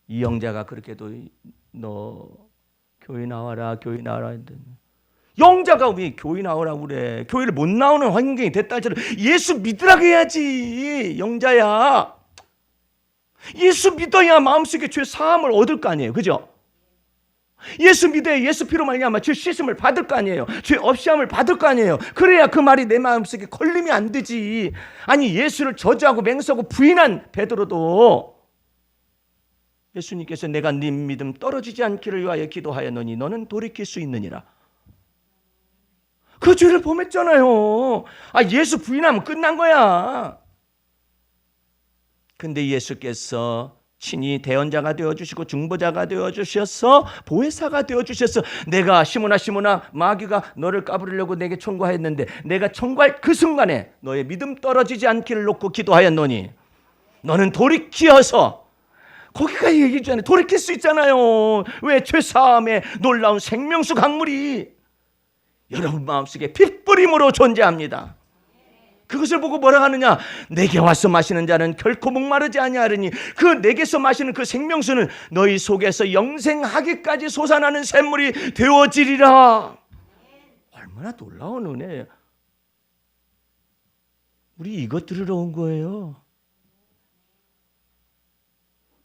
A: 이 영자가 그렇게도 너 교회 나와라 했더니 영자가 왜 교회 나오라고 그래? 교회를 못 나오는 환경이 됐다 할지라도 예수 믿으라고 해야지. 영자야, 예수 믿어야 마음속에 죄 사함을 얻을 거 아니에요. 그죠? 예수 믿어야 예수 피로 말미암아 죄 씻음을 받을 거 아니에요. 죄 없이함을 받을 거 아니에요. 그래야 그 말이 내 마음속에 걸리면 안 되지. 아니 예수를 저주하고 맹세하고 부인한 베드로도 예수님께서 내가 네 믿음 떨어지지 않기를 위하여 기도하였노니 너는 돌이킬 수 있느니라. 그 죄를 범했잖아요. 예수 부인하면 끝난 거야. 근데 예수께서 친히 대언자가 되어주시고 중보자가 되어주셔서 보혜사가 되어주셔서 내가 시몬아 마귀가 너를 까부리려고 내게 청구하였는데 내가 청구할 그 순간에 너의 믿음 떨어지지 않기를 놓고 기도하였노니 너는 돌이키어서 거기가 얘기 전에 돌이킬 수 있잖아요. 왜? 죄사함의 놀라운 생명수 강물이 여러분 마음속에 핏뿌림으로 존재합니다. 그것을 보고 뭐라 하느냐? 내게 와서 마시는 자는 결코 목마르지 아니하리니 그 내게서 마시는 그 생명수는 너희 속에서 영생하기까지 솟아나는 샘물이 되어지리라. 얼마나 놀라운 은혜예요. 우리 이것 들으러 온 거예요.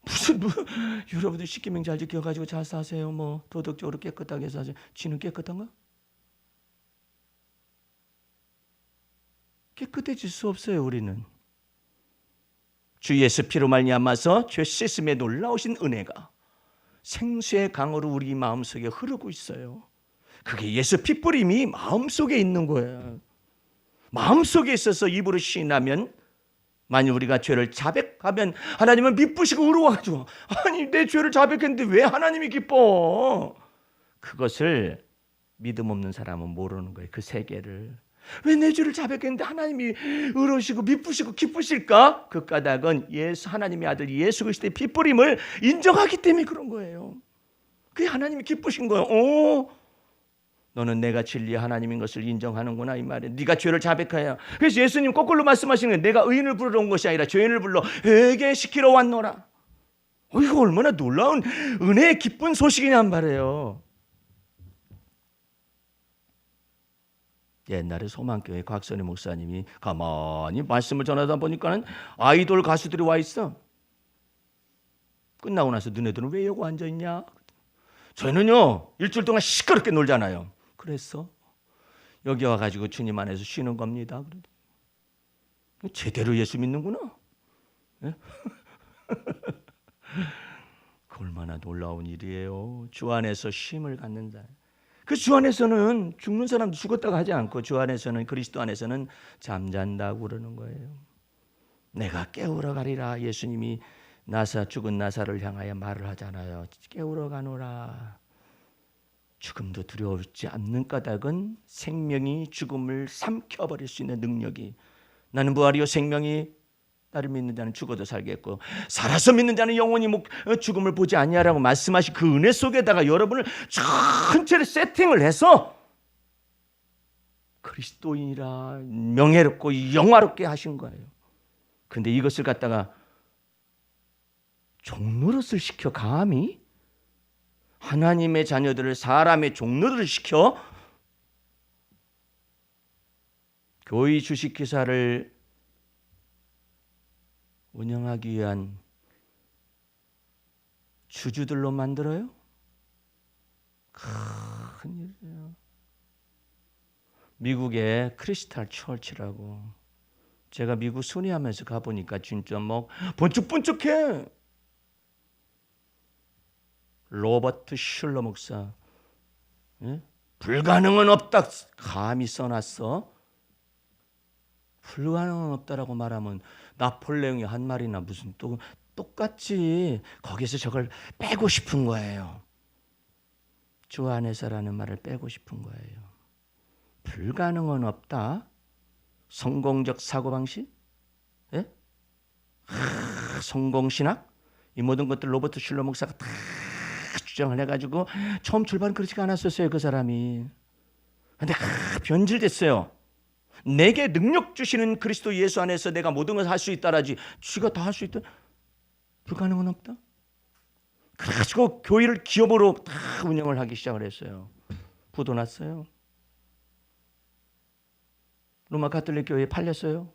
A: 무슨 여러분들 십계명 잘 지켜가지고 잘 사세요. 도덕적으로 깨끗하게 사세요. 쥐는 깨끗한가? 깨끗해질 수 없어요. 우리는 주 예수 피로 말미암아서 죄 씻음에 놀라우신 은혜가 생수의 강으로 우리 마음속에 흐르고 있어요. 그게 예수 핏뿌림이 마음속에 있는 거예요. 마음속에 있어서 입으로 시인하면 만일 우리가 죄를 자백하면 하나님은 미쁘시고 의로워가지고 아니 내 죄를 자백했는데 왜 하나님이 기뻐? 그것을 믿음 없는 사람은 모르는 거예요. 그 세계를. 왜 내 죄를 자백했는데 하나님이 의로우시고 미쁘시고 기쁘실까? 그 까닭은 하나님의 아들 예수 그리스도의 핏뿌림을 인정하기 때문에 그런 거예요. 그게 하나님이 기쁘신 거예요. 너는 내가 진리의 하나님인 것을 인정하는구나 이 말이에요. 네가 죄를 자백해야. 그래서 예수님 거꾸로 말씀하시는 거예요. 내가 의인을 부르러 온 것이 아니라 죄인을 불러 회개시키러 왔노라. 이거 얼마나 놀라운 은혜의 기쁜 소식이냐 말이에요. 옛날에 소망교회 곽선희 목사님이 가만히 말씀을 전하다 보니까는 아이돌 가수들이 와 있어. 끝나고 나서 너네들은 왜 여기 앉아있냐? 저희는요 일주일 동안 시끄럽게 놀잖아요. 그랬어? 여기 와가지고 주님 안에서 쉬는 겁니다. 제대로 예수 믿는구나. 네? 얼마나 놀라운 일이에요. 주 안에서 쉼을 갖는다. 그 주 안에서는 죽는 사람도 죽었다고 하지 않고 주 안에서는 그리스도 안에서는 잠잔다고 그러는 거예요. 내가 깨우러 가리라. 예수님이 죽은 나사를 향하여 말을 하잖아요. 깨우러 가노라. 죽음도 두려워하지 않는 까닭은 생명이 죽음을 삼켜버릴 수 있는 능력이 나는 부활이요 생명이 나를 믿는 자는 죽어도 살겠고 살아서 믿는 자는 영원히 죽음을 보지 아니하라고 말씀하신 그 은혜 속에다가 여러분을 전체를 세팅을 해서 그리스도인이라 명예롭고 영화롭게 하신 거예요. 그런데 이것을 갖다가 종노릇을 시켜 감히 하나님의 자녀들을 사람의 종노릇을 시켜 교회 주식회사를 운영하기 위한 주주들로 만들어요? 큰일이에요. 미국의 크리스탈 처치라고 제가 미국 순회하면서 가보니까 진짜 번쩍번쩍해. 로버트 슐러 목사 불가능은 없다 감히 써놨어. 불가능은 없다라고 말하면 나폴레옹이 한 말이나 무슨 또 똑같이 거기서 저걸 빼고 싶은 거예요. 주 안에서라는 말을 빼고 싶은 거예요. 불가능은 없다. 성공적 사고방식? 예? 성공신학? 이 모든 것들 로버트 슐러 목사가 다 주장을 해가지고 처음 출발은 그렇지가 않았었어요. 그 사람이. 근데 변질됐어요. 내게 능력 주시는 그리스도 예수 안에서 내가 모든 것을 할 수 있다라지 쥐가 다 할 수 있다? 불가능은 없다. 그래가지고 교회를 기업으로 다 운영을 하기 시작을 했어요. 부도 났어요. 로마 가톨릭 교회에 팔렸어요.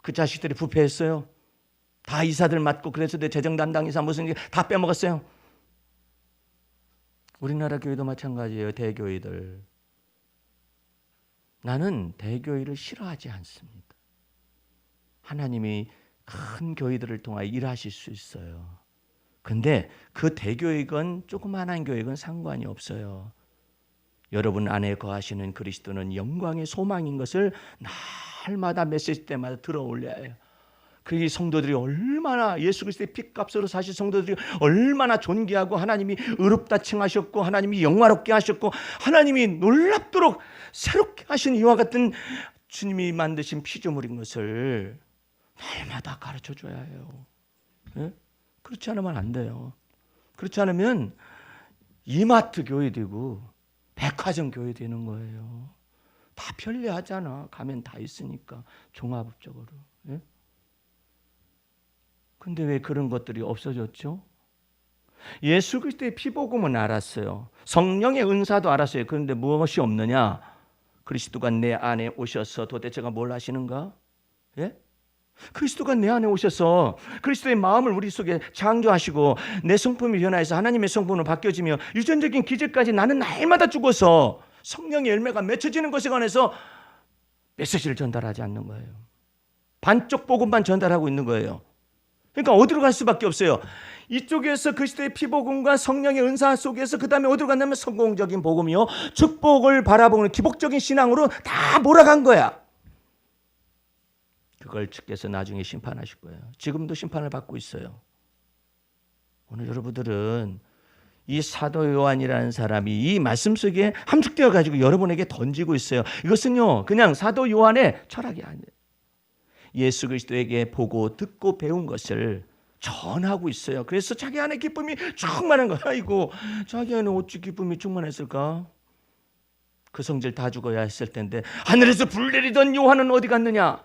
A: 그 자식들이 부패했어요. 다 이사들 맡고 그래서 내 재정 담당 이사 무슨 일 다 빼먹었어요. 우리나라 교회도 마찬가지예요. 대교회들. 나는 대교회를 싫어하지 않습니다. 하나님이 큰 교회들을 통하여 일하실 수 있어요. 근데 그 대교회건 조그마한 교회건 상관이 없어요. 여러분 안에 거하시는 그리스도는 영광의 소망인 것을 날마다 메시지 때마다 들어올려야 해요. 그 성도들이 얼마나 예수 그리스도의 피값으로 사실 성도들이 얼마나 존귀하고 하나님이 의롭다 칭하셨고 하나님이 영화롭게 하셨고 하나님이 놀랍도록 새롭게 하신 이와 같은 주님이 만드신 피조물인 것을 날마다 가르쳐줘야 해요. 네? 그렇지 않으면 안 돼요. 그렇지 않으면 이마트 교회 되고 백화점 교회 되는 거예요. 다 편리하잖아. 가면 다 있으니까 종합적으로. 네? 근데 왜 그런 것들이 없어졌죠? 예수 그리스도의 피복음은 알았어요. 성령의 은사도 알았어요. 그런데 무엇이 없느냐? 그리스도가 내 안에 오셔서 도대체가 뭘 하시는가? 예? 그리스도가 내 안에 오셔서 그리스도의 마음을 우리 속에 창조하시고 내 성품이 변화해서 하나님의 성품으로 바뀌어지며 유전적인 기질까지 나는 날마다 죽어서 성령의 열매가 맺혀지는 것에 관해서 메시지를 전달하지 않는 거예요. 반쪽 복음만 전달하고 있는 거예요. 그러니까 어디로 갈 수밖에 없어요. 이쪽에서 그리스도의 피복음과 성령의 은사 속에서 그 다음에 어디로 갔냐면 성공적인 복음이요, 축복을 바라보는 기복적인 신앙으로 다 몰아간 거야. 그걸 주께서 나중에 심판하실 거예요. 지금도 심판을 받고 있어요. 오늘 여러분들은 이 사도 요한이라는 사람이 이 말씀 속에 함축되어 가지고 여러분에게 던지고 있어요. 이것은요 그냥 사도 요한의 철학이 아니에요. 예수 그리스도에게 보고 듣고 배운 것을 전하고 있어요. 그래서 자기 안에 기쁨이 충만한 거야. 아이고, 자기 안에 어찌 기쁨이 충만했을까? 그 성질 다 죽어야 했을 텐데 하늘에서 불 내리던 요한은 어디 갔느냐?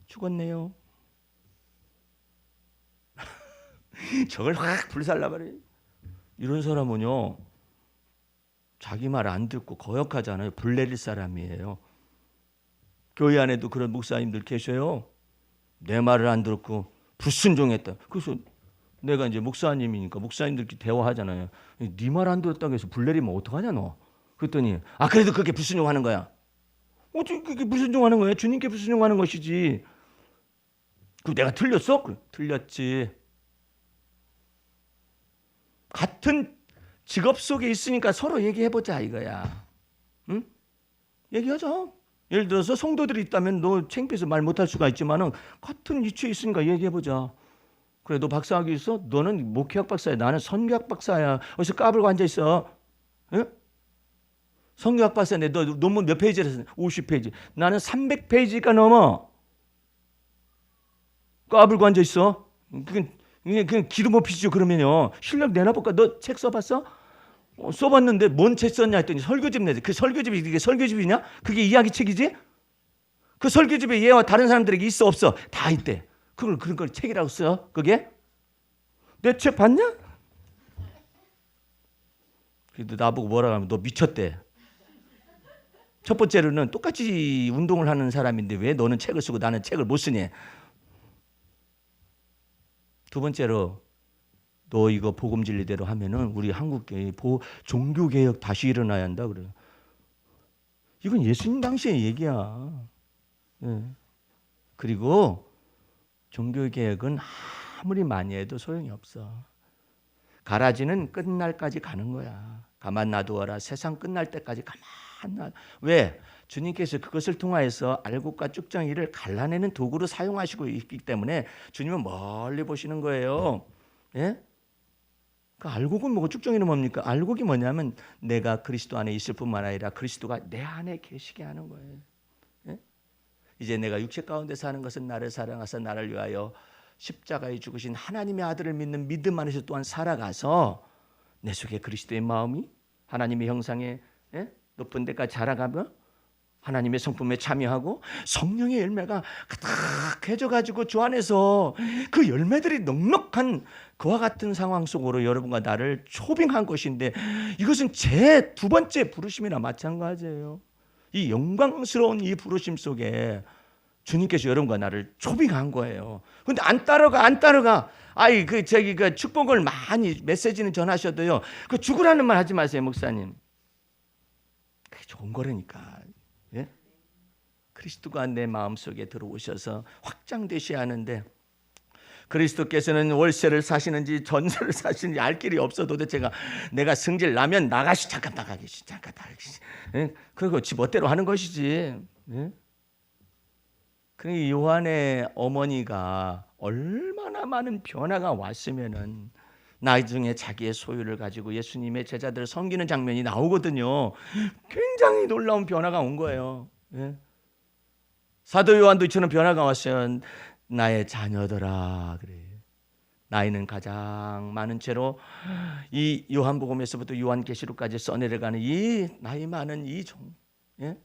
A: 죽었네요. 저걸 확 불살라버려. 이런 사람은요 자기 말 안 듣고 거역하잖아요. 불 내릴 사람이에요. 교회 안에도 그런 목사님들 계셔요. 내 말을 안 듣고 불순종했다. 그래서 내가 이제 목사님이니까 목사님들끼리 대화하잖아요. 네 말 안 들었다고 해서 불 내리면 어떡하냐 너? 그랬더니 그래도 그게 불순종하는 거야. 어떻게 그게 불순종하는 거야? 주님께 불순종하는 것이지. 그 내가 틀렸어? 틀렸지. 같은 직업 속에 있으니까 서로 얘기해보자 이거야. 응? 얘기하자. 예를 들어서 성도들이 있다면 너 창피해서 말 못할 수가 있지만은 같은 위치에 있으니까 얘기해보자. 그래 너 박사학위 있어? 너는 목회학 박사야. 나는 선교학 박사야. 어디서 까불고 앉아있어? 예? 선교학 박사인데 너 논문 몇 페이지를 했어? 50페이지. 나는 300페이지가 넘어. 까불고 앉아있어? 그냥 기도 못 피시죠. 그러면요 실력 내놔볼까? 너 책 써봤어? 써봤는데 뭔 책 썼냐 했더니 설교집 내지. 그 설교집이 이게 설교집이냐? 그게 이야기 책이지? 그 설교집에 얘와 다른 사람들에게 있어 없어? 다 있대. 그걸 그런 걸 책이라고 써? 그게? 내 책 봤냐? 그래도 나보고 뭐라 하면 너 미쳤대. 첫 번째로는 똑같이 운동을 하는 사람인데 왜 너는 책을 쓰고 나는 책을 못 쓰니? 두 번째로 너 이거 복음 진리대로 하면은 우리 한국교회 종교 개혁 다시 일어나야 한다 그래요. 이건 예수님 당시의 얘기야. 네. 그리고 종교 개혁은 아무리 많이 해도 소용이 없어. 가라지는 끝날까지 가는 거야. 가만 놔두어라. 세상 끝날 때까지 가만 놔. 왜? 주님께서 그것을 통하여서 알곡과 쭉정이를 갈라내는 도구로 사용하시고 있기 때문에 주님은 멀리 보시는 거예요. 예? 그 알곡은 뭐고 쭉정이는 뭡니까? 알곡이 뭐냐면 내가 그리스도 안에 있을 뿐만 아니라 그리스도가 내 안에 계시게 하는 거예요. 예? 이제 내가 육체 가운데 사는 것은 나를 사랑하사 나를 위하여 십자가에 죽으신 하나님의 아들을 믿는 믿음 안에서 또한 살아가서 내 속에 그리스도의 마음이 하나님의 형상에 높은 데까지 자라가며 하나님의 성품에 참여하고 성령의 열매가 가득해져가지고 주 안에서 그 열매들이 넉넉한 그와 같은 상황 속으로 여러분과 나를 초빙한 것인데 이것은 제 두 번째 부르심이나 마찬가지예요. 이 영광스러운 이 부르심 속에 주님께서 여러분과 나를 초빙한 거예요. 근데 안 따라가. 아이 그 축복을 많이 메시지는 전하셔도요. 그 죽으라는 말 하지 마세요, 목사님. 그게 좋은 거라니까. 예? 그리스도가 내 마음속에 들어오셔서 확장되셔야 하는데 그리스도께서는 월세를 사시는지 전세를 사시는지 알 길이 없어. 도대체가 내가 승질 나면 잠깐 나가 계시. 예? 그리고 지 멋대로 하는 것이지. 예? 그 요한의 어머니가 얼마나 많은 변화가 왔으면은 나중에 자기의 소유를 가지고 예수님의 제자들을 섬기는 장면이 나오거든요. 굉장히 놀라운 변화가 온 거예요. 예? 사도 요한도 이처럼 변화가 왔어요. 나의 자녀들아 그래. 나이는 가장 많은 채로 이 요한복음에서부터 요한계시록까지 써내려가는 이 나이 많은 이 종, 예?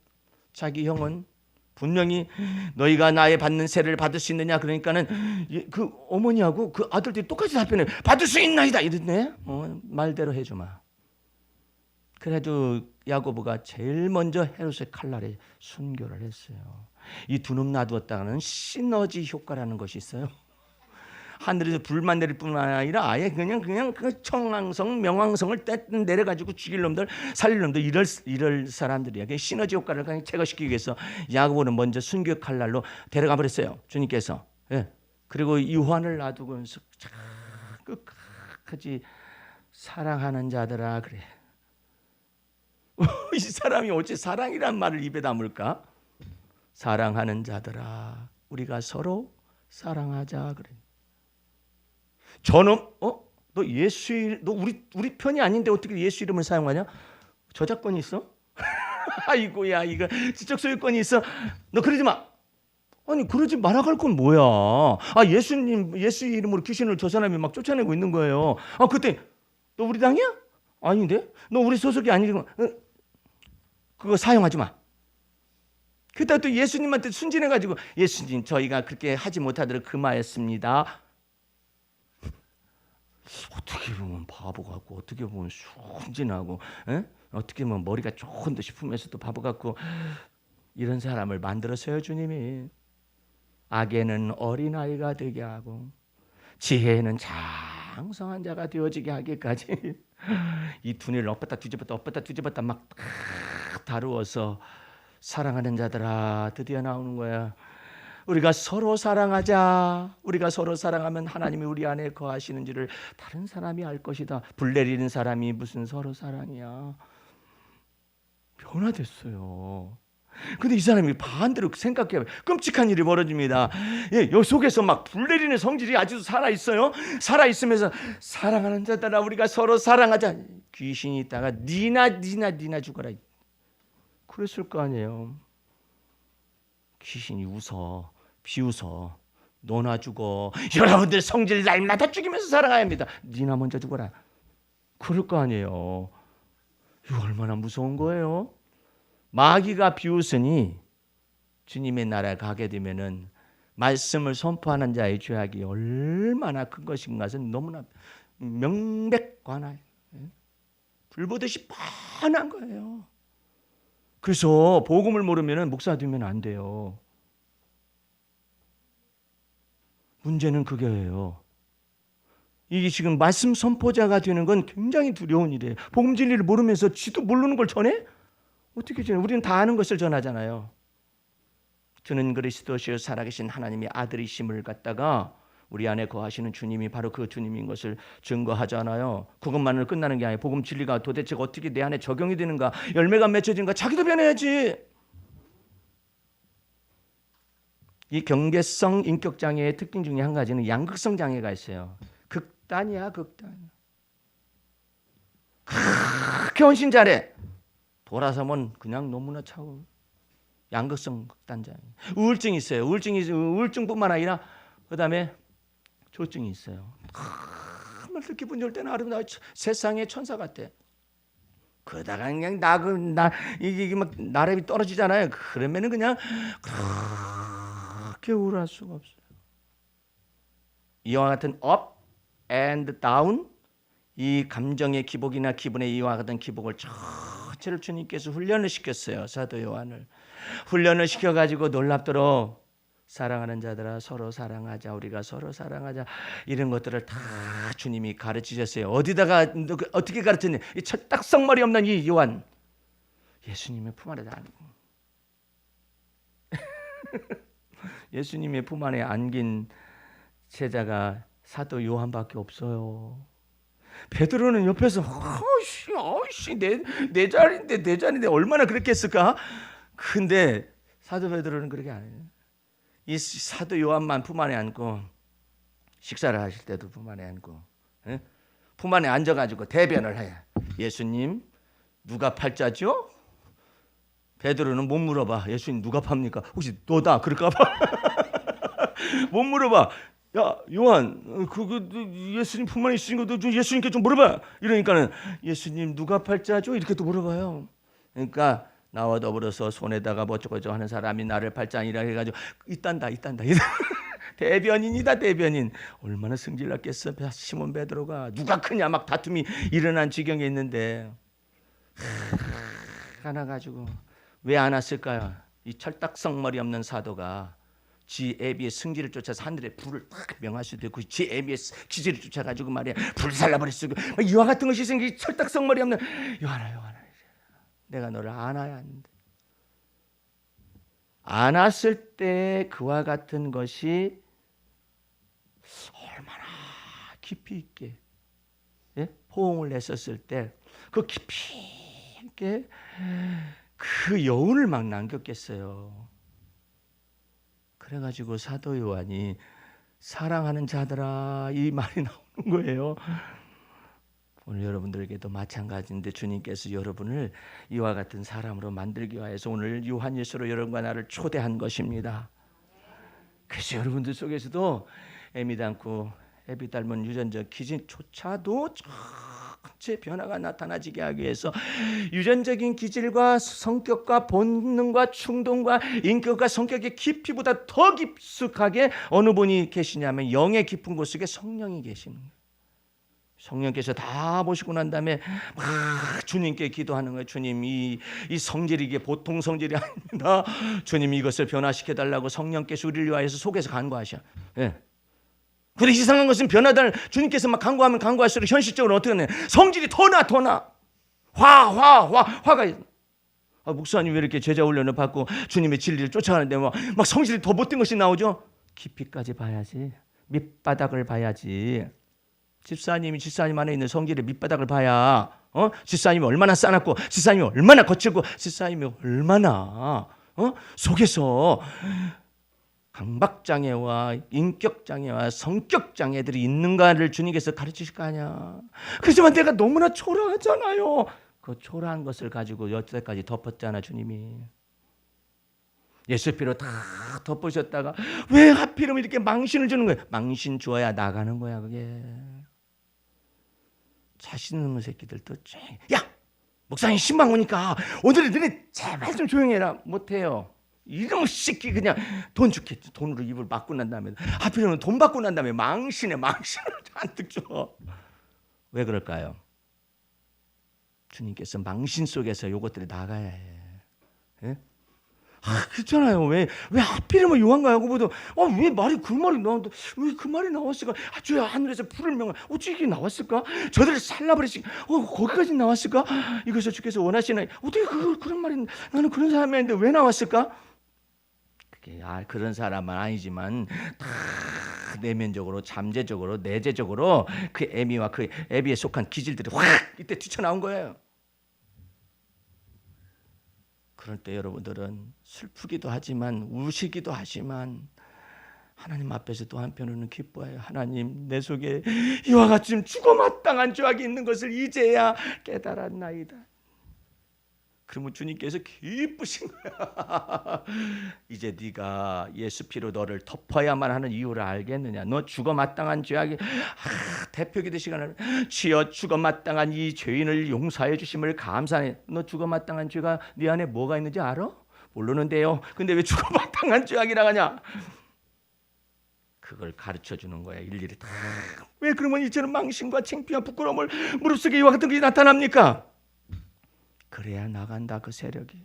A: 자기 형은 분명히 너희가 나의 받는 세를 받을 수 있느냐 그러니까는 그 어머니하고 그 아들들이 똑같이 답변해. 받을 수 있나이다 이랬네. 말대로 해주마. 그래도 야고보가 제일 먼저 헤롯의 칼날에 순교를 했어요. 이 두 놈 놔두었다가는 시너지 효과라는 것이 있어요. 하늘에서 불만 내릴 뿐만 아니라 아예 그냥 그 청왕성 명왕성을 내려가지고 죽일 놈들 살릴 놈들 이럴 사람들이야. 그 시너지 효과를 그냥 제거시키기 위해서 야고보는 먼저 순교 칼날로 데려가 버렸어요, 주님께서. 예. 그리고 요한을 놔두고서 끝까지 사랑하는 자들아 그래. 이 사람이 어째 사랑이란 말을 입에 담을까? 사랑하는 자들아 우리가 서로 사랑하자 그래. 저놈 너 우리 편이 아닌데 어떻게 예수 이름을 사용하냐? 저작권이 있어? 아이고야 이거 지적 소유권이 있어. 너 그러지 마. 아니 그러지 말아갈 건 뭐야? 예수 이름으로 귀신을 저 사람이 막 쫓아내고 있는 거예요. 그때 너 우리 당이야? 아닌데? 너 우리 소속이 아니고 그거 사용하지 마. 그때 또 예수님한테 순진해가지고 예수님 저희가 그렇게 하지 못하도록 금하였습니다. 어떻게 보면 바보 같고 어떻게 보면 순진하고 어떻게 보면 머리가 좋은 듯 싶으면서도 바보 같고 이런 사람을 만들었어요, 주님이. 악에는 어린아이가 되게 하고 지혜에는 장성한 자가 되어지게 하기까지 이 두뇌를 엎었다 뒤집었다 막 다루어서 사랑하는 자들아 드디어 나오는 거야. 우리가 서로 사랑하자. 우리가 서로 사랑하면 하나님이 우리 안에 거하시는지를 다른 사람이 알 것이다. 불 내리는 사람이 무슨 서로 사랑이야. 변화됐어요. 근데 이 사람이 반대로 생각해요. 끔찍한 일이 벌어집니다. 여 속에서 막 불 내리는 성질이 아직도 살아있어요. 살아있으면서 사랑하는 자들아 우리가 서로 사랑하자. 귀신이 있다가 니나 죽어라. 그랬을 거 아니에요. 귀신이 비웃어 너나 죽어. 여러분들 성질 날마다 죽이면서 살아가야 합니다. 니나 먼저 죽어라. 그럴 거 아니에요. 이거 얼마나 무서운 거예요. 마귀가 비웃으니 주님의 나라에 가게 되면은 말씀을 선포하는 자의 죄악이 얼마나 큰 것인 것은 너무나 명백관하여 불보듯이 뻔한 거예요. 그래서 복음을 모르면 목사 되면 안 돼요. 문제는 그게예요. 이게 지금 말씀 선포자가 되는 건 굉장히 두려운 일이에요. 복음 진리를 모르면서 지도 모르는 걸 전해? 어떻게 전해? 우리는 다 아는 것을 전하잖아요. 주는 그리스도시요 살아계신 하나님의 아들이심을 갖다가 우리 안에 거하시는 주님이 바로 그 주님인 것을 증거하잖아요. 그것만으로 끝나는 게 아니에요. 복음 진리가 도대체 어떻게 내 안에 적용이 되는가, 열매가 맺혀지는가, 자기도 변해야지. 이 경계성 인격장애의 특징 중에 한 가지는 양극성 장애가 있어요. 극단이야. 그렇게 헌신 잘해. 돌아서면 그냥 너무나 차고. 양극성 극단 장애. 우울증이 있어요. 우울증뿐만 아니라 그다음에 조증이 있어요. 정말 기분 좋을 때는 아름다워 세상의 천사 같아. 그러다가 그냥 이게 막 나랩이 떨어지잖아요. 그러면은 그냥 그렇게 우울할 수가 없어요. 이와 같은 up and down, 이 감정의 기복이나 기분의 이와 같은 기복을 전체를 주님께서 훈련을 시켰어요. 사도 요한을 훈련을 시켜가지고 놀랍도록 사랑하는 자들아 서로 사랑하자, 우리가 서로 사랑하자, 이런 것들을 다 주님이 가르치셨어요. 어디다가 어떻게 가르쳤냐? 이 철딱성머리 없는 이 요한, 예수님의 품 안에 안고 예수님의 품 안에 안긴 제자가 사도 요한밖에 없어요. 베드로는 옆에서 내 자리인데 얼마나 그렇게 했을까? 근데 사도 베드로는 그렇게 안 해요. 이 사도 요한만 품 안에 안고 식사를 하실 때도 품 안에 안고, 품 안에 앉아가지고 대변을 해. 예수님 누가 팔자죠? 베드로는 못 물어봐. 예수님 누가 팝니까? 혹시 너다 그럴까 봐. 못 물어봐. 야 요한, 예수님 품 안에 있으신 것도 예수님께 좀 물어봐. 이러니까는 예수님 누가 팔자죠? 이렇게 또 물어봐요. 그러니까 나와 더불어서 손에다가 뭐저쩌고 하는 사람이 나를 팔자 아니라 해가지고 있단다. 대변인이다, 대변인. 얼마나 승질났겠어 시몬 베드로가. 누가 크냐 막 다툼이 일어난 지경에 있는데 하나 가지고 왜 안 왔을까요? 이 철딱성머리 없는 사도가 지 애비의 승질을 쫓아서 하늘에 불을 딱 명할 수도 있고, 지 애비의 기질을 쫓아가지고 말이야 불살라버릴 수도 있고, 이와 같은 것이 생기 철딱성머리 없는 요한아, 내가 너를 안아야 하는데. 안았을 때 그와 같은 것이 얼마나 깊이 있게, 포옹을 했었을 때 그 깊이 있게 그 여운을 막 남겼겠어요. 그래가지고 사도 요한이 사랑하는 자들아 이 말이 나오는 거예요. 오늘 여러분들에게도 마찬가지인데 주님께서 여러분을 이와 같은 사람으로 만들기 위해서 오늘 요한 예수로 여러분과 나를 초대한 것입니다. 그래서 여러분들 속에서도 애미 닮고 애비 닮은 유전적 기질조차도 전체 변화가 나타나지게 하기 위해서 유전적인 기질과 성격과 본능과 충동과 인격과 성격의 깊이보다 더 깊숙하게 어느 분이 계시냐면 영의 깊은 곳 속에 성령이 계시는 거예요. 성령께서 다 보시고 난 다음에 막 주님께 기도하는 거예요. 주님, 이 성질이 이게 보통 성질이 아닙니다. 주님 이것을 변화시켜 달라고 성령께서 우리를 위하여서 속에서 간구하셔. 근데 이상한 것은 변화달 주님께서 막 간구하면 간구할수록 현실적으로 어떻게 하냐? 성질이 더 나. 화가 있어. 목사님 왜 이렇게 제자 훈련을 받고 주님의 진리를 쫓아가는데 막 성질이 더 못된 것이 나오죠? 깊이까지 봐야지. 밑바닥을 봐야지. 집사님 안에 있는 성질의 밑바닥을 봐야, 집사님이 얼마나 싸납고, 집사님이 얼마나 거칠고, 집사님이 얼마나 속에서 강박장애와 인격장애와 성격장애들이 있는가를 주님께서 가르치실 거 아니야. 그렇지만 내가 너무나 초라하잖아요. 그 초라한 것을 가지고 여태까지 덮었잖아 주님이. 예수 피로 다 덮으셨다가 왜 하필이면 이렇게 망신을 주는 거예요. 망신 주어야 나가는 거야 그게. 자신 있는 새끼들도 야 목사님 신방 오니까 오늘은 너네 제발 좀 조용해라. 못해요. 이런 새끼 그냥 돈 죽겠지. 돈으로 입을 막고 난 다음에 하필이면 돈 받고 난 다음에 망신을 잔뜩 줘. 왜 그럴까요? 주님께서 망신 속에서 이것들이 나가야 해. 그렇잖아요. 왜 하필이면 요한과 야고보도 왜 그 말이 나왔을까? 주여 하늘에서 불을 명하 어찌 이게 나왔을까? 저들을 살라버리시 거기까지 나왔을까? 이것을 주께서 원하시나요? 어떻게 그런 말이 나는 그런 사람인데 왜 나왔을까? 그게 그런 사람은 아니지만 다 내면적으로 잠재적으로 내재적으로 그 애미와 그 애비에 속한 기질들이 확 이때 뛰쳐나온 거예요. 그럴 때 여러분들은 슬프기도 하지만 우시기도 하지만 하나님 앞에서 또 한편으로는 기뻐해요. 하나님 내 속에 이와 같이 죽어마땅한 죄악이 있는 것을 이제야 깨달았나이다. 그러면 주님께서 기쁘신 거야. 이제 네가 예수 피로 너를 덮어야만 하는 이유를 알겠느냐. 너 죽어마땅한 죄악이 대표기도 시간을 주여 죽어마땅한 이 죄인을 용서해 주심을 감사해. 너 죽어마땅한 죄가 네 안에 뭐가 있는지 알아? 모르는데요. 근데 왜 죽어마땅한 죄악이라 하냐? 그걸 가르쳐 주는 거야. 일일이 다. 왜 그러면 이제는 망신과 창피와 부끄러움을 무릅쓰게 이와 같은 것이 나타납니까? 그래야 나간다 그 세력이.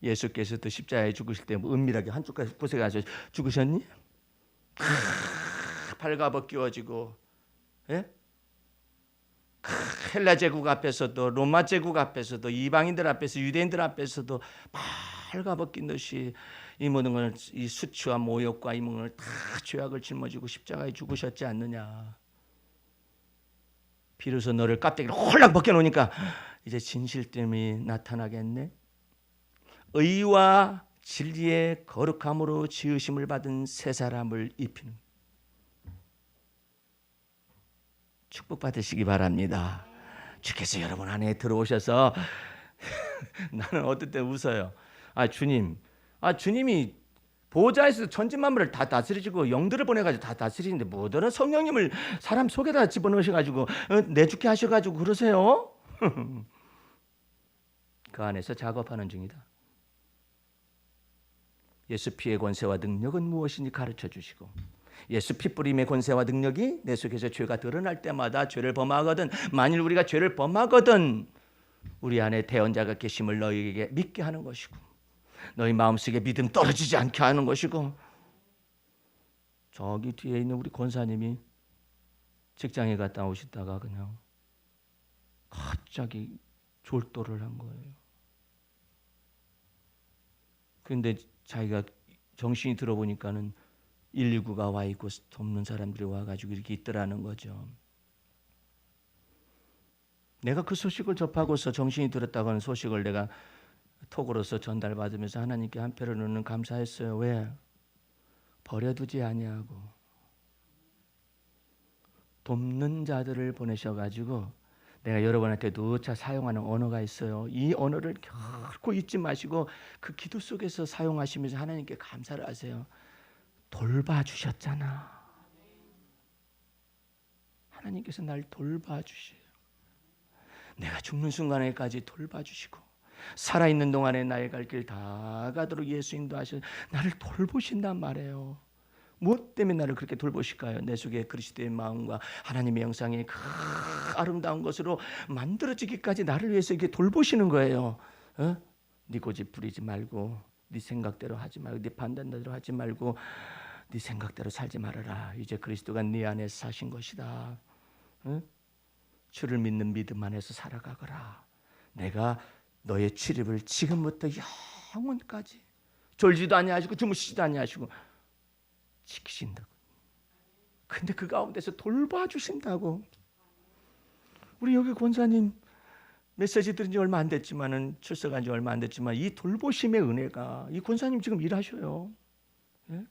A: 예수께서도 십자가에 죽으실 때 은밀하게 한쪽 곳에 가서 죽으셨니? 발가벗 끼워지고, 예? 헬라 제국 앞에서도 로마 제국 앞에서도 이방인들 앞에서 유대인들 앞에서도 발가벗긴 듯이 이 모든 걸, 이 수치와 모욕과 이 모든 걸 다 죄악을 짊어지고 십자가에 죽으셨지 않느냐. 비로소 너를 껍데기를 홀랑 벗겨놓으니까 이제 진실됨이 나타나겠네. 의와 진리의 거룩함으로 지으심을 받은 새 사람을 입히는, 축복받으시기 바랍니다. 주께서 여러분 안에 들어오셔서 나는 어떨 때 웃어요. 주님이 보좌에서 천지만물을 다 다스리시고 영들을 보내가지고 다 다스리는데 뭐더러 성령님을 사람 속에다 집어넣으셔가지고 내죽게 하셔가지고 그러세요? 그 안에서 작업하는 중이다. 예수 피의 권세와 능력은 무엇인지 가르쳐 주시고, 예수 피 뿌림의 권세와 능력이 내 속에서 죄가 드러날 때마다 죄를 범하거든, 만일 우리가 죄를 범하거든 우리 안에 대언자가 계심을 너희에게 믿게 하는 것이고, 너희 마음속에 믿음 떨어지지 않게 하는 것이고. 저기 뒤에 있는 우리 권사님이 직장에 갔다 오시다가 그냥 갑자기 졸도를 한 거예요. 그런데 자기가 정신이 들어보니까는 119가 와 있고 돕는 사람들이 와가지고 이렇게 있더라는 거죠. 내가 그 소식을 접하고서 정신이 들었다고 하는 소식을 내가 톡으로서 전달받으면서 하나님께 한편으로는 감사했어요. 왜? 버려두지 아니하고 돕는 자들을 보내셔가지고, 내가 여러분한테 누차 사용하는 언어가 있어요. 이 언어를 결코 잊지 마시고 그 기도 속에서 사용하시면서 하나님께 감사를 하세요. 돌봐주셨잖아. 하나님께서 날 돌봐주셔요. 내가 죽는 순간에까지 돌봐주시고, 살아있는 동안에 나의 갈 길 다 가도록 예수 인도하셔 나를 돌보신단 말이에요. 무엇 때문에 나를 그렇게 돌보실까요? 내 속에 그리스도의 마음과 하나님의 형상이 그 아름다운 것으로 만들어지기까지 나를 위해서 이렇게 돌보시는 거예요. 네 고집 부리지 말고, 네 생각대로 하지 말고, 네 판단대로 하지 말고, 네 생각대로 살지 말아라. 이제 그리스도가 네 안에 사신 것이다. 주를 믿는 믿음 안에서 살아가거라. 내가 너의 출입을 지금부터 영원까지 졸지도 아니하시고 주무시지도 아니하시고 지키신다고. 근데 그 가운데서 돌봐주신다고. 우리 여기 권사님 메시지 들은 지 얼마 안 됐지만은, 출석한 지 얼마 안 됐지만 이 돌보심의 은혜가, 이 권사님 지금 일하셔요. 예?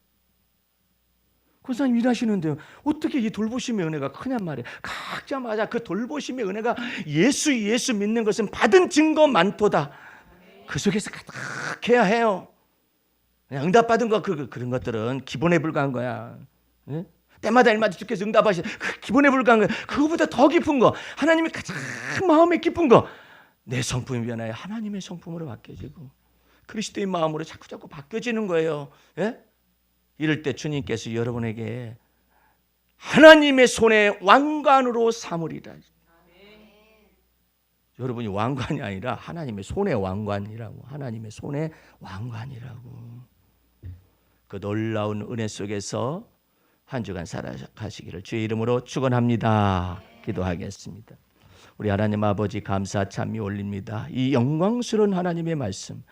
A: 권사님 일하시는데요, 어떻게 이 돌보심의 은혜가 크냔 말이에요. 각자마다 그 돌보심의 은혜가 예수 믿는 것은 받은 증거 많도다. 그 속에서 가득해야 해요. 그냥 응답받은 거 그런 것들은 기본에 불과한 거야. 예? 때마다 일마다 주께서 응답하시는 그 기본에 불과한 거야. 그거보다 더 깊은 거, 하나님이 가장 마음에 깊은 거, 내 성품이 변하여 하나님의 성품으로 바뀌어지고 그리스도의 마음으로 자꾸 바뀌어지는 거예요. 예? 이럴 때 주님께서 여러분에게 하나님의 손의 왕관으로 삼으리라. 여러분이 왕관이 아니라 하나님의 손의 왕관이라고. 하나님의 손의 왕관이라고. 그 놀라운 은혜 속에서 한 주간 살아가시기를 주의 이름으로 축원합니다. 기도하겠습니다. 우리 하나님 아버지 감사 찬미 올립니다. 이 영광스러운 하나님의 말씀,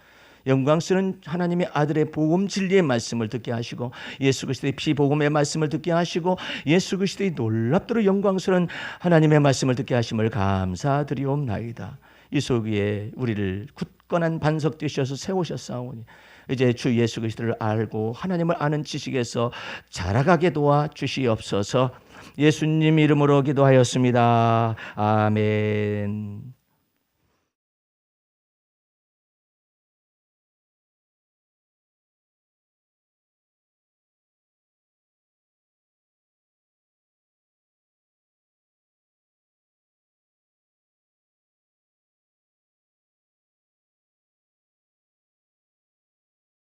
A: 영광스러운 하나님의 아들의 복음 진리의 말씀을 듣게 하시고, 예수 그리스도의 피 복음의 말씀을 듣게 하시고, 예수 그리스도의 놀랍도록 영광스러운 하나님의 말씀을 듣게 하심을 감사드리옵나이다. 이 속에 우리를 굳건한 반석 되셔서 세우셨사오니 이제 주 예수 그리스도를 알고 하나님을 아는 지식에서 자라가게 도와 주시옵소서. 예수님 이름으로 기도하였습니다. 아멘.